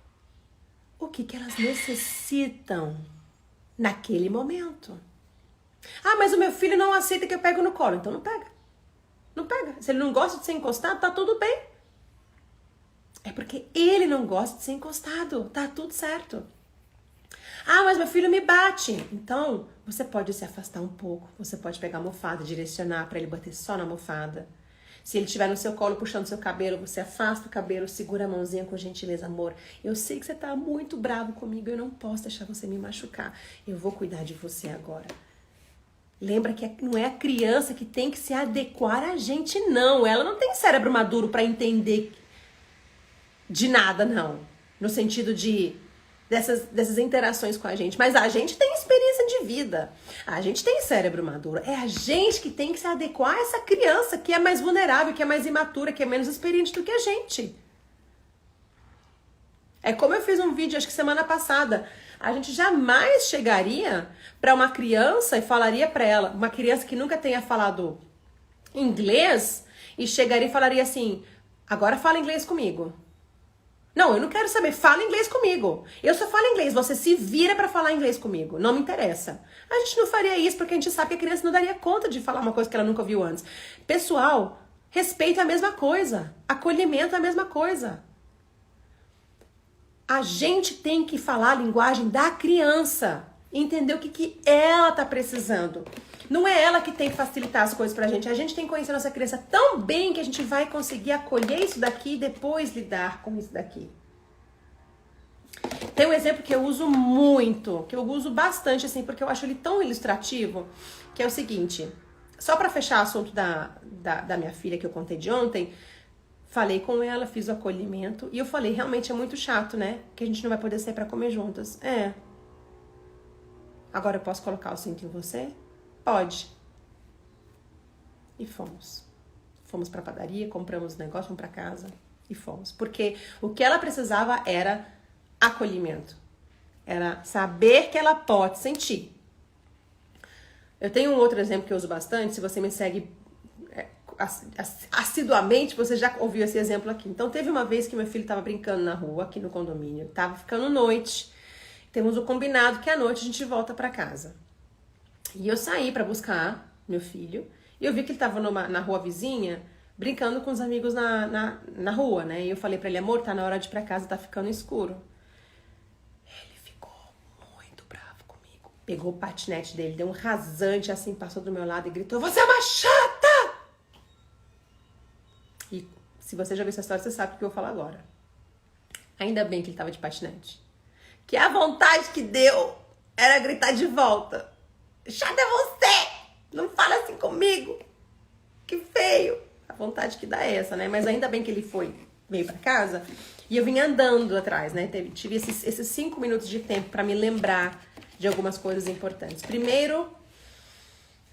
o que elas necessitam naquele momento. Ah, mas o meu filho não aceita que eu pego no colo. Então não pega. Não pega. Se ele não gosta de ser encostado, tá tudo bem. É porque ele não gosta de ser encostado. Tá tudo certo. Ah, mas meu filho me bate. Então, você pode se afastar um pouco. Você pode pegar a almofada, direcionar para ele bater só na almofada. Se ele estiver no seu colo puxando seu cabelo, você afasta o cabelo, segura a mãozinha com gentileza, amor. Eu sei que você tá muito bravo comigo, eu não posso deixar você me machucar. Eu vou cuidar de você agora. Lembra que não é a criança que tem que se adequar a gente, não. Ela não tem cérebro maduro para entender de nada, não. No sentido de... Dessas interações com a gente. Mas a gente tem experiência de vida. A gente tem cérebro maduro. É a gente que tem que se adequar a essa criança que é mais vulnerável, que é mais imatura, que é menos experiente do que a gente. É como eu fiz um vídeo, acho que semana passada. A gente jamais chegaria para uma criança e falaria para ela, uma criança que nunca tenha falado inglês, e chegaria e falaria assim, agora fala inglês comigo. Não, eu não quero saber, fala inglês comigo. Eu só falo inglês, você se vira pra falar inglês comigo, não me interessa. A gente não faria isso porque a gente sabe que a criança não daria conta de falar uma coisa que ela nunca ouviu antes. Pessoal, respeito é a mesma coisa, acolhimento é a mesma coisa. A gente tem que falar a linguagem da criança, entender o que ela tá precisando. Não é ela que tem que facilitar as coisas pra gente. A gente tem que conhecer a nossa criança tão bem que a gente vai conseguir acolher isso daqui e depois lidar com isso daqui. Tem um exemplo que eu uso muito, que eu uso bastante, assim, porque eu acho ele tão ilustrativo, que é o seguinte. Só pra fechar o assunto da minha filha que eu contei de ontem, falei com ela, fiz o acolhimento e eu falei, realmente é muito chato, né? Que a gente não vai poder sair pra comer juntas. É. Agora eu posso colocar o cinto em você? Pode. E fomos. Fomos pra padaria, compramos o negócio, fomos pra casa e fomos. Porque o que ela precisava era acolhimento. Era saber que ela pode sentir. Eu tenho um outro exemplo que eu uso bastante. Se você me segue assiduamente, você já ouviu esse exemplo aqui. Então, teve uma vez que meu filho estava brincando na rua, aqui no condomínio. Tava ficando noite. Temos o combinado que à noite a gente volta pra casa. E eu saí pra buscar meu filho. E eu vi que ele tava na rua vizinha, brincando com os amigos na rua, né? E eu falei pra ele, amor, tá na hora de ir pra casa, tá ficando escuro. Ele ficou muito bravo comigo. Pegou o patinete dele, deu um rasante assim, passou do meu lado e gritou, você é uma chata! E se você já viu essa história, você sabe o que eu vou falar agora. Ainda bem que ele tava de patinete. Que a vontade que deu era gritar de volta. Chata é você! Não fala assim comigo! Que feio! A vontade que dá é essa, né? Mas ainda bem que ele foi veio pra casa e eu vim andando atrás, né? Tive esses 5 minutos de tempo pra me lembrar de algumas coisas importantes. Primeiro,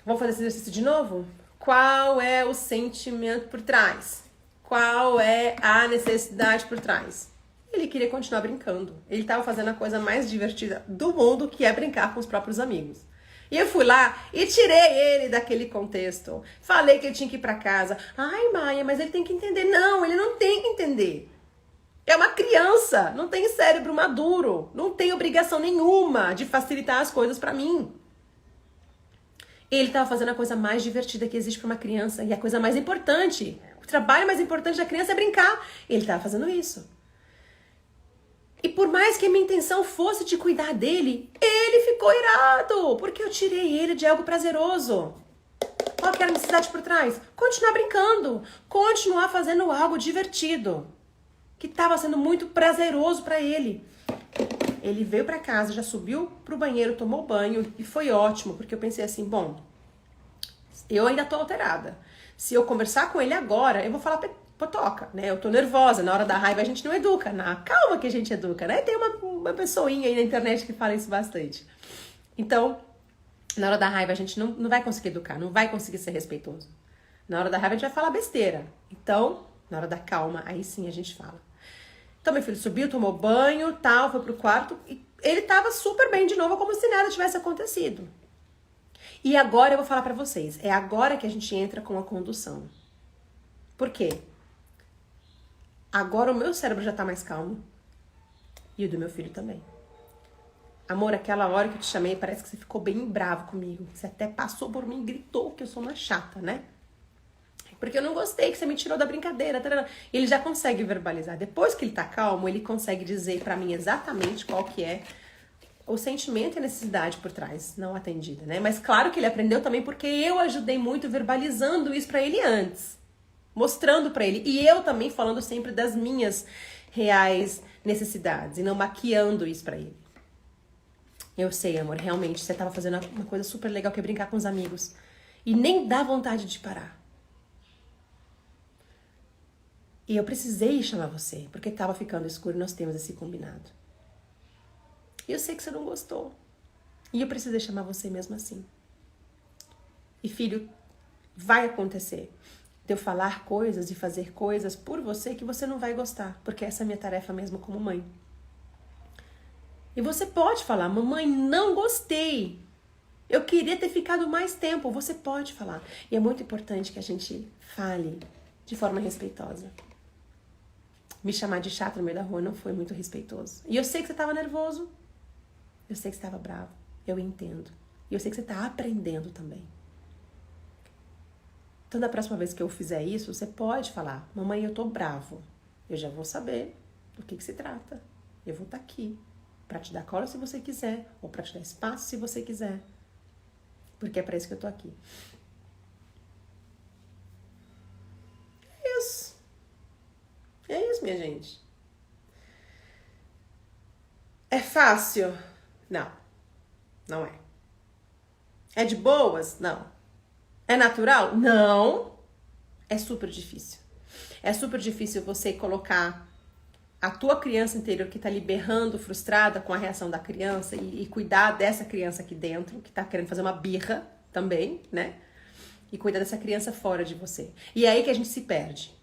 vamos fazer esse exercício de novo? Qual é o sentimento por trás? Qual é a necessidade por trás? Ele queria continuar brincando. Ele estava fazendo a coisa mais divertida do mundo, que é brincar com os próprios amigos. E eu fui lá e tirei ele daquele contexto. Falei que ele tinha que ir pra casa. Ai, Maia, mas ele tem que entender. Não, ele não tem que entender. É uma criança, não tem cérebro maduro, não tem obrigação nenhuma de facilitar as coisas pra mim. Ele estava fazendo a coisa mais divertida que existe para uma criança e a coisa mais importante. O trabalho mais importante da criança é brincar. Ele estava fazendo isso. E por mais que a minha intenção fosse de cuidar dele, ele ficou irado, porque eu tirei ele de algo prazeroso. Qual que era a necessidade por trás? Continuar brincando, continuar fazendo algo divertido, que estava sendo muito prazeroso para ele. Ele veio para casa, já subiu pro banheiro, tomou banho e foi ótimo, porque eu pensei assim, bom, eu ainda tô alterada. Se eu conversar com ele agora, eu vou falar potoca, né? Eu tô nervosa, na hora da raiva a gente não educa, na calma que a gente educa, né? Tem uma pessoinha aí na internet que fala isso bastante. Então, na hora da raiva a gente não vai conseguir educar, não vai conseguir ser respeitoso. Na hora da raiva a gente vai falar besteira. Então, na hora da calma, aí sim a gente fala. Então, meu filho subiu, tomou banho, tal, foi pro quarto e ele tava super bem de novo, como se nada tivesse acontecido. E agora eu vou falar pra vocês, é agora que a gente entra com a condução. Por quê? Agora o meu cérebro já tá mais calmo e o do meu filho também. Amor, aquela hora que eu te chamei, parece que você ficou bem bravo comigo. Você até passou por mim e gritou que eu sou uma chata, né? Porque eu não gostei que você me tirou da brincadeira. Ele já consegue verbalizar. Depois que ele tá calmo, ele consegue dizer pra mim exatamente qual que é o sentimento e a necessidade por trás, não atendida, né? Mas claro que ele aprendeu também porque eu ajudei muito verbalizando isso pra ele antes. Mostrando pra ele. E eu também falando sempre das minhas reais necessidades e não maquiando isso pra ele. Eu sei, amor, realmente, você tava fazendo uma coisa super legal que é brincar com os amigos. E nem dá vontade de parar. E eu precisei chamar você, porque tava ficando escuro e nós temos esse combinado. E eu sei que você não gostou. E eu precisei chamar você mesmo assim. E filho, vai acontecer de eu falar coisas e fazer coisas por você que você não vai gostar, porque essa é a minha tarefa mesmo como mãe. E você pode falar, mamãe, não gostei. Eu queria ter ficado mais tempo. Você pode falar. E é muito importante que a gente fale de forma respeitosa. Me chamar de chata no meio da rua não foi muito respeitoso. E eu sei que você estava nervoso. Eu sei que você estava bravo. Eu entendo. E eu sei que você está aprendendo também. Então, da próxima vez que eu fizer isso, você pode falar, mamãe, eu tô bravo. Eu já vou saber do que se trata. Eu vou estar aqui para te dar cola se você quiser, ou para te dar espaço se você quiser. Porque é para isso que eu tô aqui. É isso. É isso, minha gente. É fácil? Não. Não é. É de boas? Não. É natural? Não. É super difícil. É super difícil você colocar a tua criança interior que tá ali berrando, frustrada com a reação da criança e cuidar dessa criança aqui dentro, que tá querendo fazer uma birra também, né? E cuidar dessa criança fora de você. E é aí que a gente se perde.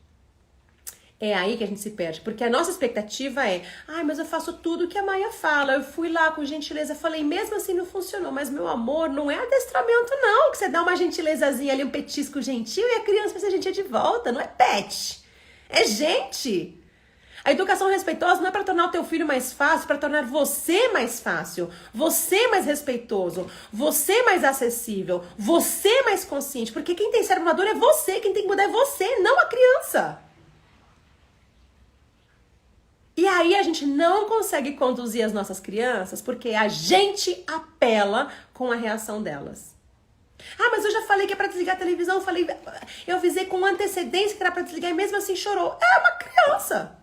É aí que a gente se perde, porque a nossa expectativa é, ai, mas eu faço tudo que a Maia fala, eu fui lá com gentileza, falei, mesmo assim não funcionou, mas meu amor, não é adestramento não, que você dá uma gentilezazinha ali, um petisco gentil e a criança vai ser gentil de volta, não é pet, é gente. A educação respeitosa não é para tornar o teu filho mais fácil, para tornar você mais fácil, você mais respeitoso, você mais acessível, você mais consciente, porque quem tem cérebro maduro é você, quem tem que mudar é você, não a criança. E aí a gente não consegue conduzir as nossas crianças porque a gente apela com a reação delas. Ah, mas eu já falei que é pra desligar a televisão, eu avisei com antecedência que era pra desligar e mesmo assim chorou. É uma criança.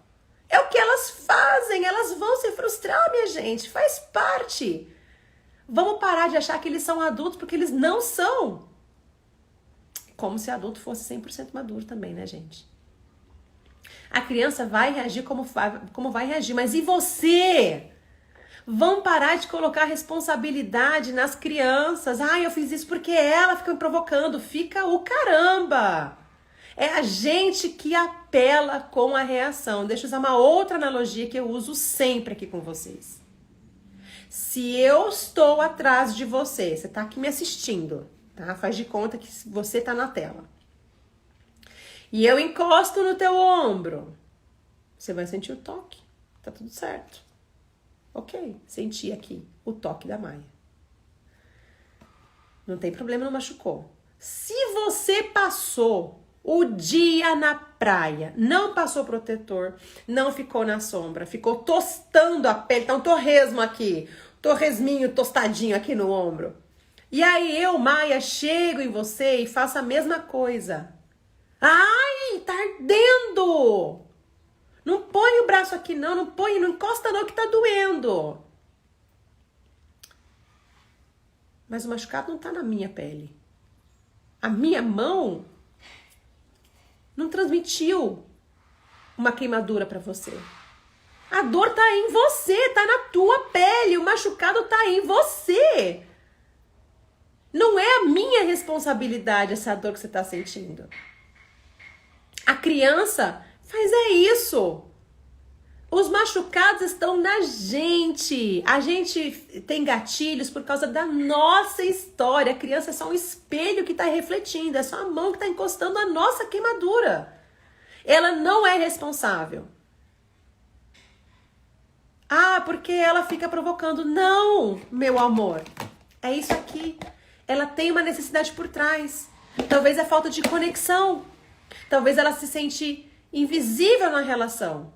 É o que elas fazem, elas vão se frustrar, minha gente, faz parte. Vamos parar de achar que eles são adultos porque eles não são. Como se adulto fosse 100% maduro também, né, gente? A criança vai reagir como vai reagir. Mas e você? Vão parar de colocar responsabilidade nas crianças. Ah, eu fiz isso porque ela fica me provocando. Fica o caramba! É a gente que apela com a reação. Deixa eu usar uma outra analogia que eu uso sempre aqui com vocês. Se eu estou atrás de você, você está aqui me assistindo, tá? Faz de conta que você está na tela. E eu encosto no teu ombro. Você vai sentir o toque. Tá tudo certo. Ok, senti aqui o toque da Maia. Não tem problema, não machucou. Se você passou o dia na praia, não passou protetor, não ficou na sombra, ficou tostando a pele, tá um torresmo aqui, torresminho tostadinho aqui no ombro. E aí eu, Maia, chego em você e faço a mesma coisa. Ai, tá ardendo! Não põe o braço aqui não, não encosta não que tá doendo. Mas o machucado não tá na minha pele. A minha mão não transmitiu uma queimadura pra você. A dor tá em você, tá na tua pele, o machucado tá em você. Não é a minha responsabilidade essa dor que você tá sentindo. A criança faz isso. Os machucados estão na gente. A gente tem gatilhos por causa da nossa história. A criança é só um espelho que está refletindo. É só a mão que está encostando a nossa queimadura. Ela não é responsável. Ah, porque ela fica provocando. Não, meu amor. É isso aqui. Ela tem uma necessidade por trás. Talvez é falta de conexão. Talvez ela se sente invisível na relação.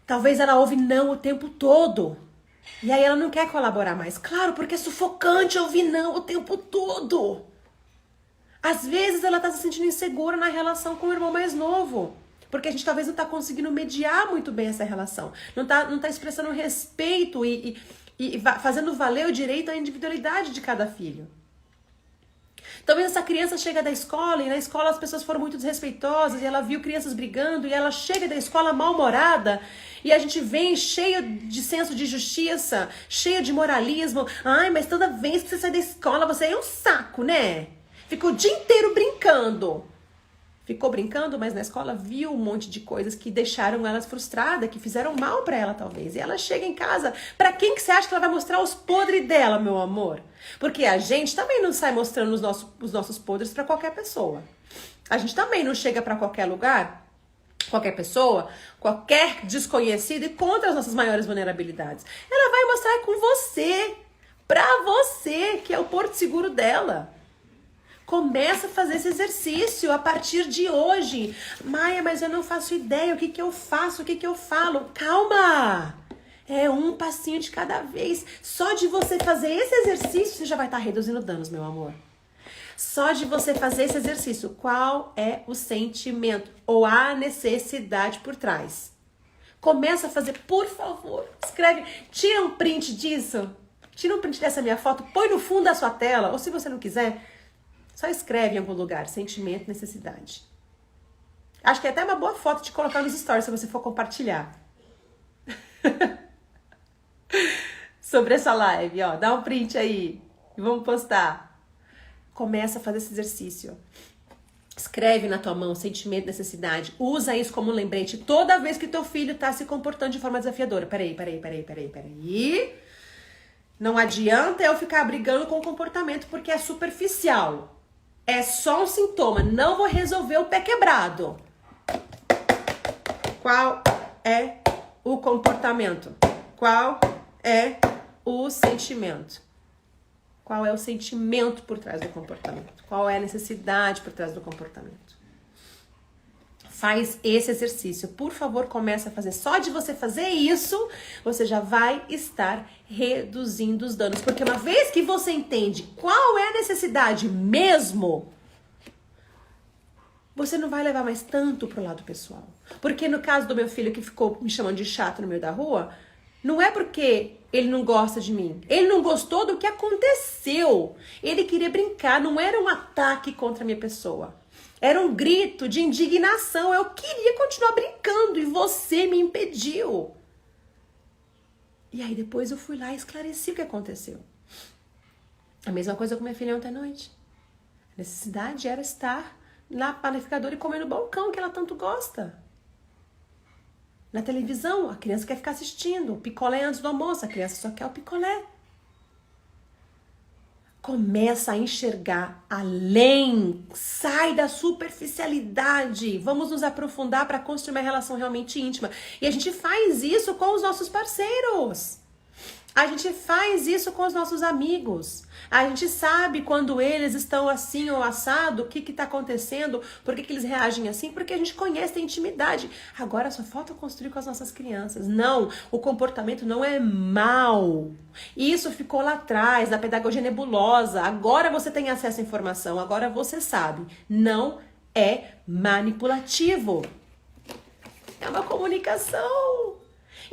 Talvez ela ouve não o tempo todo. E aí ela não quer colaborar mais. Claro, porque é sufocante ouvir não o tempo todo. Às vezes ela tá se sentindo insegura na relação com o irmão mais novo. Porque a gente talvez não tá conseguindo mediar muito bem essa relação. Não tá expressando respeito e fazendo valer o direito à individualidade de cada filho. Talvez essa criança chega da escola e na escola as pessoas foram muito desrespeitosas e ela viu crianças brigando e ela chega da escola mal-humorada e a gente vem cheio de senso de justiça, cheio de moralismo. Ai, mas toda vez que você sai da escola você é um saco, né? Fica o dia inteiro brincando. Ficou brincando, mas na escola viu um monte de coisas que deixaram ela frustrada, que fizeram mal pra ela talvez. E ela chega em casa, pra quem que você acha que ela vai mostrar os podres dela, meu amor? Porque a gente também não sai mostrando os nossos podres pra qualquer pessoa. A gente também não chega pra qualquer lugar, qualquer pessoa, qualquer desconhecido e conta as nossas maiores vulnerabilidades. Ela vai mostrar com você, pra você, que é o porto seguro dela. Começa a fazer esse exercício a partir de hoje. Maia, mas eu não faço ideia. O que eu faço? O que eu falo? Calma! É um passinho de cada vez. Só de você fazer esse exercício, você já vai estar reduzindo danos, meu amor. Só de você fazer esse exercício. Qual é o sentimento ou a necessidade por trás? Começa a fazer, por favor. Escreve, tira um print disso. Tira um print dessa minha foto, põe no fundo da sua tela. Ou se você não quiser, só escreve em algum lugar, sentimento, necessidade. Acho que é até uma boa foto de colocar nos stories se você for compartilhar. Sobre essa live, ó. Dá um print aí e vamos postar. Começa a fazer esse exercício. Escreve na tua mão sentimento, necessidade. Usa isso como um lembrete toda vez que teu filho tá se comportando de forma desafiadora. Peraí. Não adianta eu ficar brigando com o comportamento porque é superficial. É só um sintoma, não vou resolver o pé quebrado. Qual é o comportamento? Qual é o sentimento? Qual é o sentimento por trás do comportamento? Qual é a necessidade por trás do comportamento? Faz esse exercício. Por favor, comece a fazer. Só de você fazer isso, você já vai estar reduzindo os danos. Porque uma vez que você entende qual é a necessidade mesmo, você não vai levar mais tanto pro lado pessoal. Porque no caso do meu filho que ficou me chamando de chato no meio da rua, não é porque ele não gosta de mim. Ele não gostou do que aconteceu. Ele queria brincar, não era um ataque contra a minha pessoa. Era um grito de indignação. Eu queria continuar brincando e você me impediu. E aí depois eu fui lá e esclareci o que aconteceu. A mesma coisa com minha filha ontem à noite. A necessidade era estar na panificadora e comer no balcão, que ela tanto gosta. Na televisão, a criança quer ficar assistindo. O picolé antes do almoço, a criança só quer o picolé. Começa a enxergar além, sai da superficialidade. Vamos nos aprofundar para construir uma relação realmente íntima. E a gente faz isso com os nossos parceiros. A gente faz isso com os nossos amigos. A gente sabe quando eles estão assim ou assado, o que está acontecendo, por que eles reagem assim, porque a gente conhece a intimidade. Agora só falta construir com as nossas crianças. Não, o comportamento não é mau. Isso ficou lá atrás, na pedagogia nebulosa. Agora você tem acesso à informação, agora você sabe. Não é manipulativo. É uma comunicação.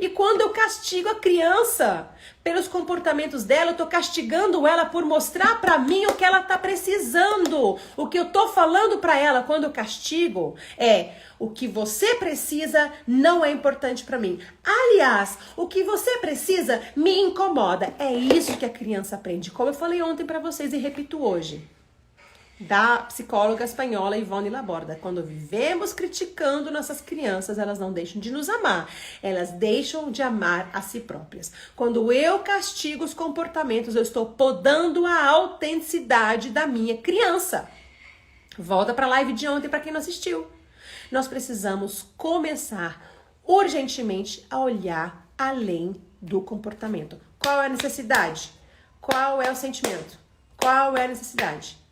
E quando eu castigo a criança pelos comportamentos dela, eu tô castigando ela por mostrar pra mim o que ela tá precisando. O que eu tô falando pra ela quando eu castigo é: o que você precisa não é importante pra mim. Aliás, o que você precisa me incomoda. É isso que a criança aprende. Como eu falei ontem pra vocês e repito hoje. Da psicóloga espanhola Ivone Laborda. Quando vivemos criticando nossas crianças, elas não deixam de nos amar. Elas deixam de amar a si próprias. Quando eu castigo os comportamentos, eu estou podando a autenticidade da minha criança. Volta para a live de ontem para quem não assistiu. Nós precisamos começar urgentemente a olhar além do comportamento. Qual é a necessidade? Qual é o sentimento? Qual é a necessidade?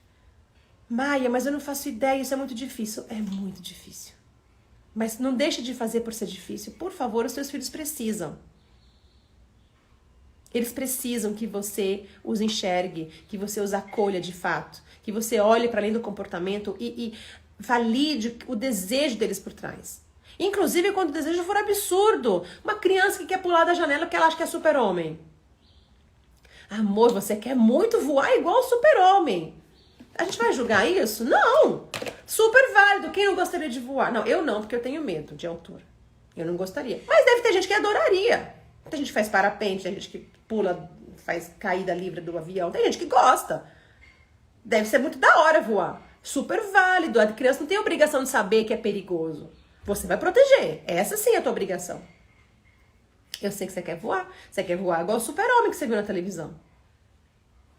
Maia, mas eu não faço ideia, isso é muito difícil. É muito difícil. Mas não deixe de fazer por ser difícil. Por favor, os seus filhos precisam. Eles precisam que você os enxergue, que você os acolha de fato, que você olhe para além do comportamento e valide o desejo deles por trás. Inclusive quando o desejo for absurdo. Uma criança que quer pular da janela porque ela acha que é super-homem. Amor, você quer muito voar igual o super-homem. A gente vai julgar isso? Não! Super válido. Quem não gostaria de voar? Não, eu não, porque eu tenho medo de altura. Eu não gostaria. Mas deve ter gente que adoraria. Tem gente que faz parapente, tem gente que pula, faz caída livre do avião. Tem gente que gosta. Deve ser muito da hora voar. Super válido. A criança não tem obrigação de saber que é perigoso. Você vai proteger. Essa sim é a tua obrigação. Eu sei que você quer voar. Você quer voar igual o super-homem que você viu na televisão.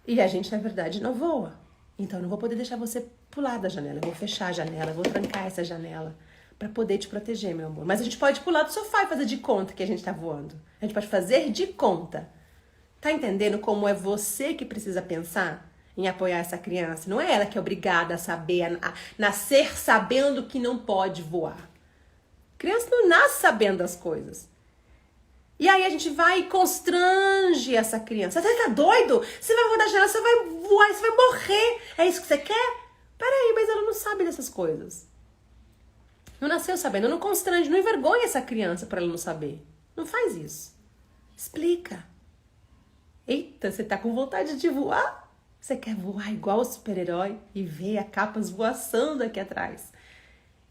E a gente, na verdade, não voa. Então, eu não vou poder deixar você pular da janela. Eu vou fechar a janela, eu vou trancar essa janela pra poder te proteger, meu amor. Mas a gente pode pular do sofá e fazer de conta que a gente tá voando. A gente pode fazer de conta. Tá entendendo como é você que precisa pensar em apoiar essa criança? Não é ela que é obrigada a saber, a nascer sabendo que não pode voar. A criança não nasce sabendo das coisas. E aí a gente vai e constrange essa criança. Você tá doido? Você vai voar da janela, você vai voar, você vai morrer. É isso que você quer? Peraí, mas ela não sabe dessas coisas. Não nasceu sabendo. Não constrange, não envergonha essa criança pra ela não saber. Não faz isso. Explica. Eita, você tá com vontade de voar? Você quer voar igual o super-herói e ver a capas voaçando aqui atrás.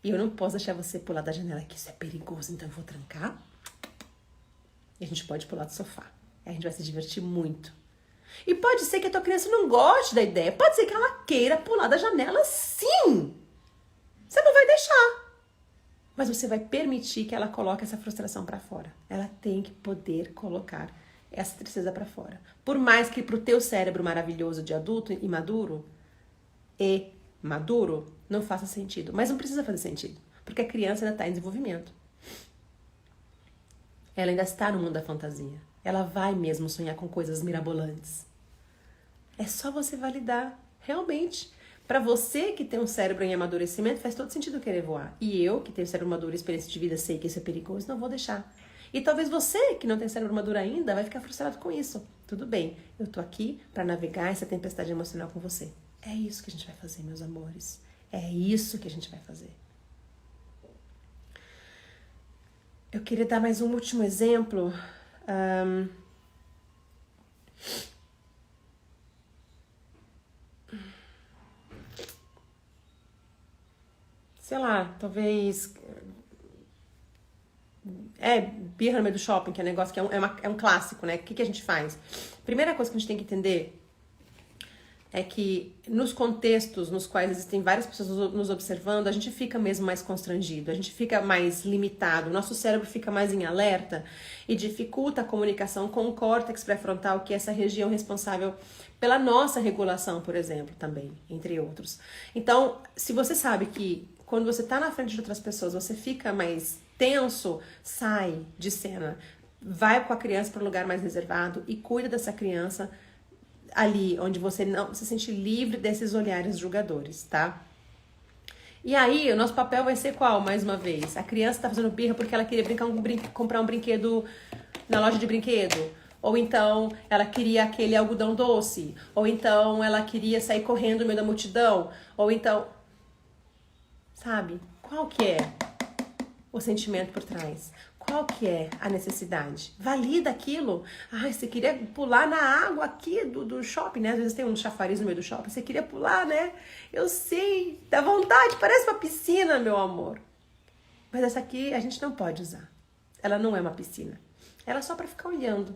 E eu não posso deixar você pular da janela, que isso é perigoso, então eu vou trancar. E a gente pode pular do sofá. A gente vai se divertir muito. E pode ser que a tua criança não goste da ideia. Pode ser que ela queira pular da janela, sim. Você não vai deixar. Mas você vai permitir que ela coloque essa frustração pra fora. Ela tem que poder colocar essa tristeza pra fora. Por mais que pro teu cérebro maravilhoso de adulto e maduro não faça sentido. Mas não precisa fazer sentido. Porque a criança ainda tá em desenvolvimento. Ela ainda está no mundo da fantasia. Ela vai mesmo sonhar com coisas mirabolantes. É só você validar. Realmente. Para você que tem um cérebro em amadurecimento, faz todo sentido querer voar. E eu, que tenho cérebro maduro e experiência de vida, sei que isso é perigoso, não vou deixar. E talvez você, que não tem cérebro maduro ainda, vai ficar frustrado com isso. Tudo bem. Eu tô aqui para navegar essa tempestade emocional com você. É isso que a gente vai fazer, meus amores. É isso que a gente vai fazer. Eu queria dar mais um último exemplo. sei lá, talvez birra no meio do shopping, que é um negócio que é um clássico, né? O que a gente faz? Primeira coisa que a gente tem que entender é que nos contextos nos quais existem várias pessoas nos observando, a gente fica mesmo mais constrangido, a gente fica mais limitado, o nosso cérebro fica mais em alerta e dificulta a comunicação com o córtex pré-frontal, que é essa região responsável pela nossa regulação, por exemplo, também, entre outros. Então, se você sabe que quando você está na frente de outras pessoas, você fica mais tenso, sai de cena, vai com a criança para um lugar mais reservado e cuida dessa criança ali, onde você não se sente livre desses olhares julgadores, tá? E aí, o nosso papel vai ser qual, mais uma vez? A criança tá fazendo birra porque ela queria comprar um brinquedo na loja de brinquedo. Ou então, ela queria aquele algodão doce. Ou então, ela queria sair correndo no meio da multidão. Ou então... Sabe? Qual que é o sentimento por trás? Qual que é a necessidade? Valida aquilo. Ai, você queria pular na água aqui do shopping, né? Às vezes tem um chafariz no meio do shopping. Você queria pular, né? Eu sei, dá vontade, parece uma piscina, meu amor. Mas essa aqui a gente não pode usar. Ela não é uma piscina. Ela é só pra ficar olhando.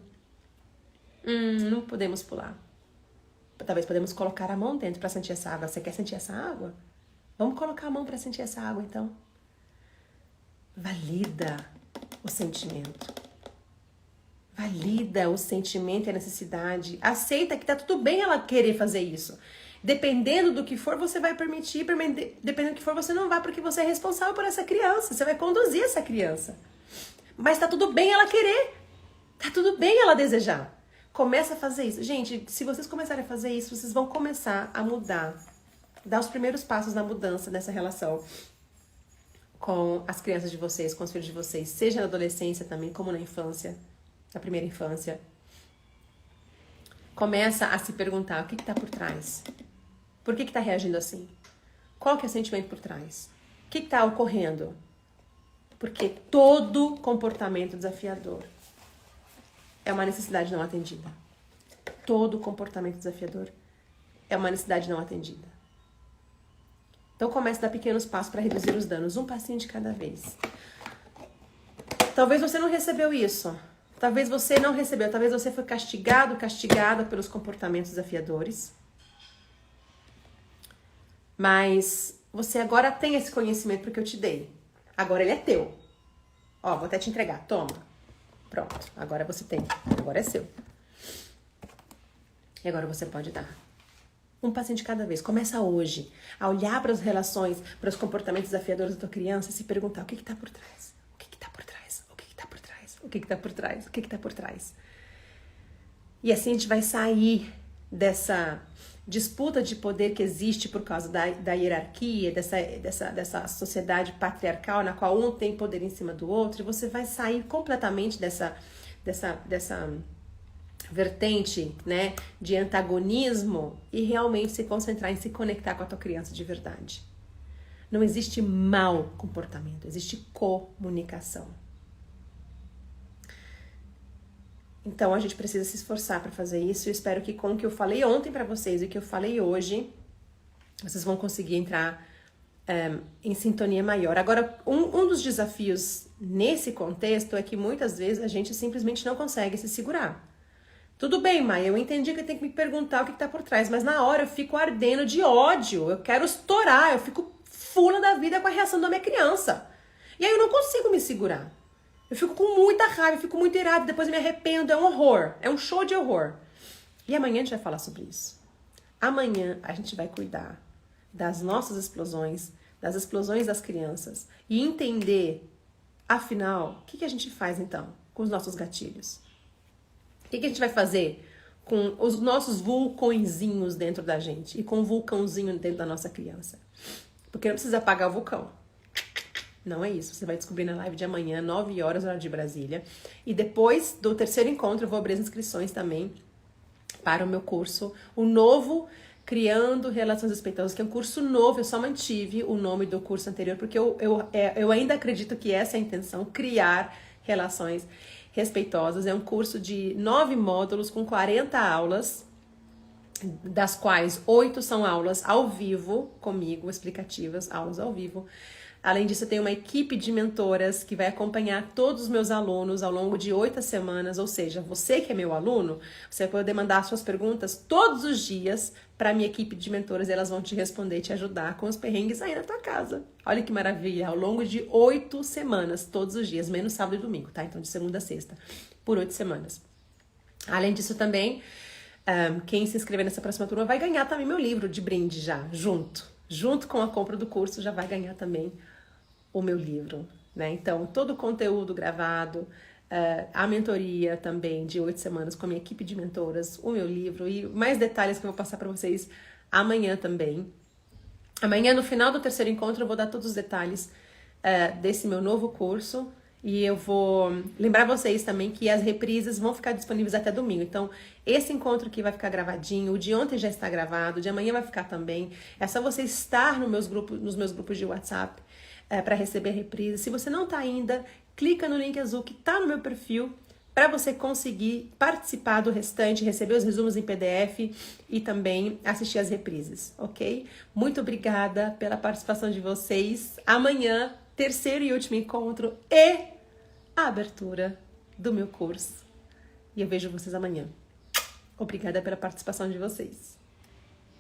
Não podemos pular. Talvez podemos colocar a mão dentro pra sentir essa água. Você quer sentir essa água? Vamos colocar a mão pra sentir essa água, então. Valida o sentimento. Valida o sentimento e a necessidade. Aceita que tá tudo bem ela querer fazer isso. Dependendo do que for, você vai permitir. Dependendo do que for, você não vai, porque você é responsável por essa criança. Você vai conduzir essa criança. Mas tá tudo bem ela querer. Tá tudo bem ela desejar. Começa a fazer isso. Gente, se vocês começarem a fazer isso, vocês vão começar a mudar. Dar os primeiros passos na mudança dessa relação com as crianças de vocês, com os filhos de vocês, seja na adolescência também, como na infância, na primeira infância. Começa a se perguntar o que está por trás. Por que está reagindo assim? Qual que é o sentimento por trás? O que está ocorrendo? Porque todo comportamento desafiador é uma necessidade não atendida. Todo comportamento desafiador é uma necessidade não atendida. Então comece a dar pequenos passos para reduzir os danos, um passinho de cada vez. Talvez você não recebeu isso. Talvez você não recebeu. Talvez você foi castigada pelos comportamentos desafiadores. Mas você agora tem esse conhecimento porque eu te dei. Agora ele é teu. Ó, vou até te entregar. Toma. Pronto. Agora você tem. Agora é seu. E agora você pode dar. Um passinho de cada vez. Começa hoje a olhar para as relações, para os comportamentos desafiadores da tua criança e se perguntar o que está por trás? O que está por trás? O que está por trás? O que está por trás? O que está por trás? E assim a gente vai sair dessa disputa de poder que existe por causa da hierarquia, dessa sociedade patriarcal na qual um tem poder em cima do outro, e você vai sair completamente dessa vertente, né, de antagonismo e realmente se concentrar em se conectar com a tua criança de verdade. Não existe mau comportamento, existe comunicação. Então a gente precisa se esforçar para fazer isso. Eu espero que com o que eu falei ontem para vocês e o que eu falei hoje, vocês vão conseguir entrar em sintonia maior. Agora, um dos desafios nesse contexto é que muitas vezes a gente simplesmente não consegue se segurar. Tudo bem, Maia, eu entendi que eu tenho que me perguntar o que tá por trás, mas na hora eu fico ardendo de ódio, eu quero estourar, eu fico fula da vida com a reação da minha criança. E aí eu não consigo me segurar. Eu fico com muita raiva, eu fico muito irada, depois eu me arrependo, é um horror, é um show de horror. E amanhã a gente vai falar sobre isso. Amanhã a gente vai cuidar das nossas explosões, das explosões das crianças e entender, afinal, o que a gente faz então com os nossos gatilhos? O que a gente vai fazer com os nossos vulcõezinhos dentro da gente e com o vulcãozinho dentro da nossa criança? Porque não precisa apagar o vulcão. Não é isso. Você vai descobrir na live de amanhã, 9 horas, hora de Brasília. E depois do terceiro encontro, eu vou abrir as inscrições também para o meu curso, o novo Criando Relações Respeitosas, que é um curso novo. Eu só mantive o nome do curso anterior, porque eu ainda acredito que essa é a intenção, criar relações respeitosas. É um curso de 9 módulos com 40 aulas, das quais 8 são aulas ao vivo comigo, explicativas, aulas ao vivo. Além disso, eu tenho uma equipe de mentoras que vai acompanhar todos os meus alunos ao longo de 8 semanas, ou seja, você que é meu aluno, você vai poder mandar suas perguntas todos os dias para a minha equipe de mentoras e elas vão te responder e te ajudar com os perrengues aí na tua casa. Olha que maravilha, ao longo de 8 semanas, todos os dias, menos sábado e domingo, tá? Então de segunda a sexta, por 8 semanas. Além disso também, quem se inscrever nessa próxima turma vai ganhar também meu livro de brinde já, junto com a compra do curso já vai ganhar também o meu livro, né? Então, todo o conteúdo gravado, a mentoria também de 8 semanas com a minha equipe de mentoras, o meu livro e mais detalhes que eu vou passar para vocês amanhã também. Amanhã, no final do terceiro encontro, eu vou dar todos os detalhes desse meu novo curso e eu vou lembrar vocês também que as reprises vão ficar disponíveis até domingo. Então, esse encontro aqui vai ficar gravadinho, o de ontem já está gravado, o de amanhã vai ficar também. É só você estar nos meus grupos de WhatsApp para receber a reprise. Se você não está ainda, clica no link azul que está no meu perfil para você conseguir participar do restante, receber os resumos em PDF e também assistir as reprises, ok? Muito obrigada pela participação de vocês. Amanhã, terceiro e último encontro e a abertura do meu curso. E eu vejo vocês amanhã. Obrigada pela participação de vocês.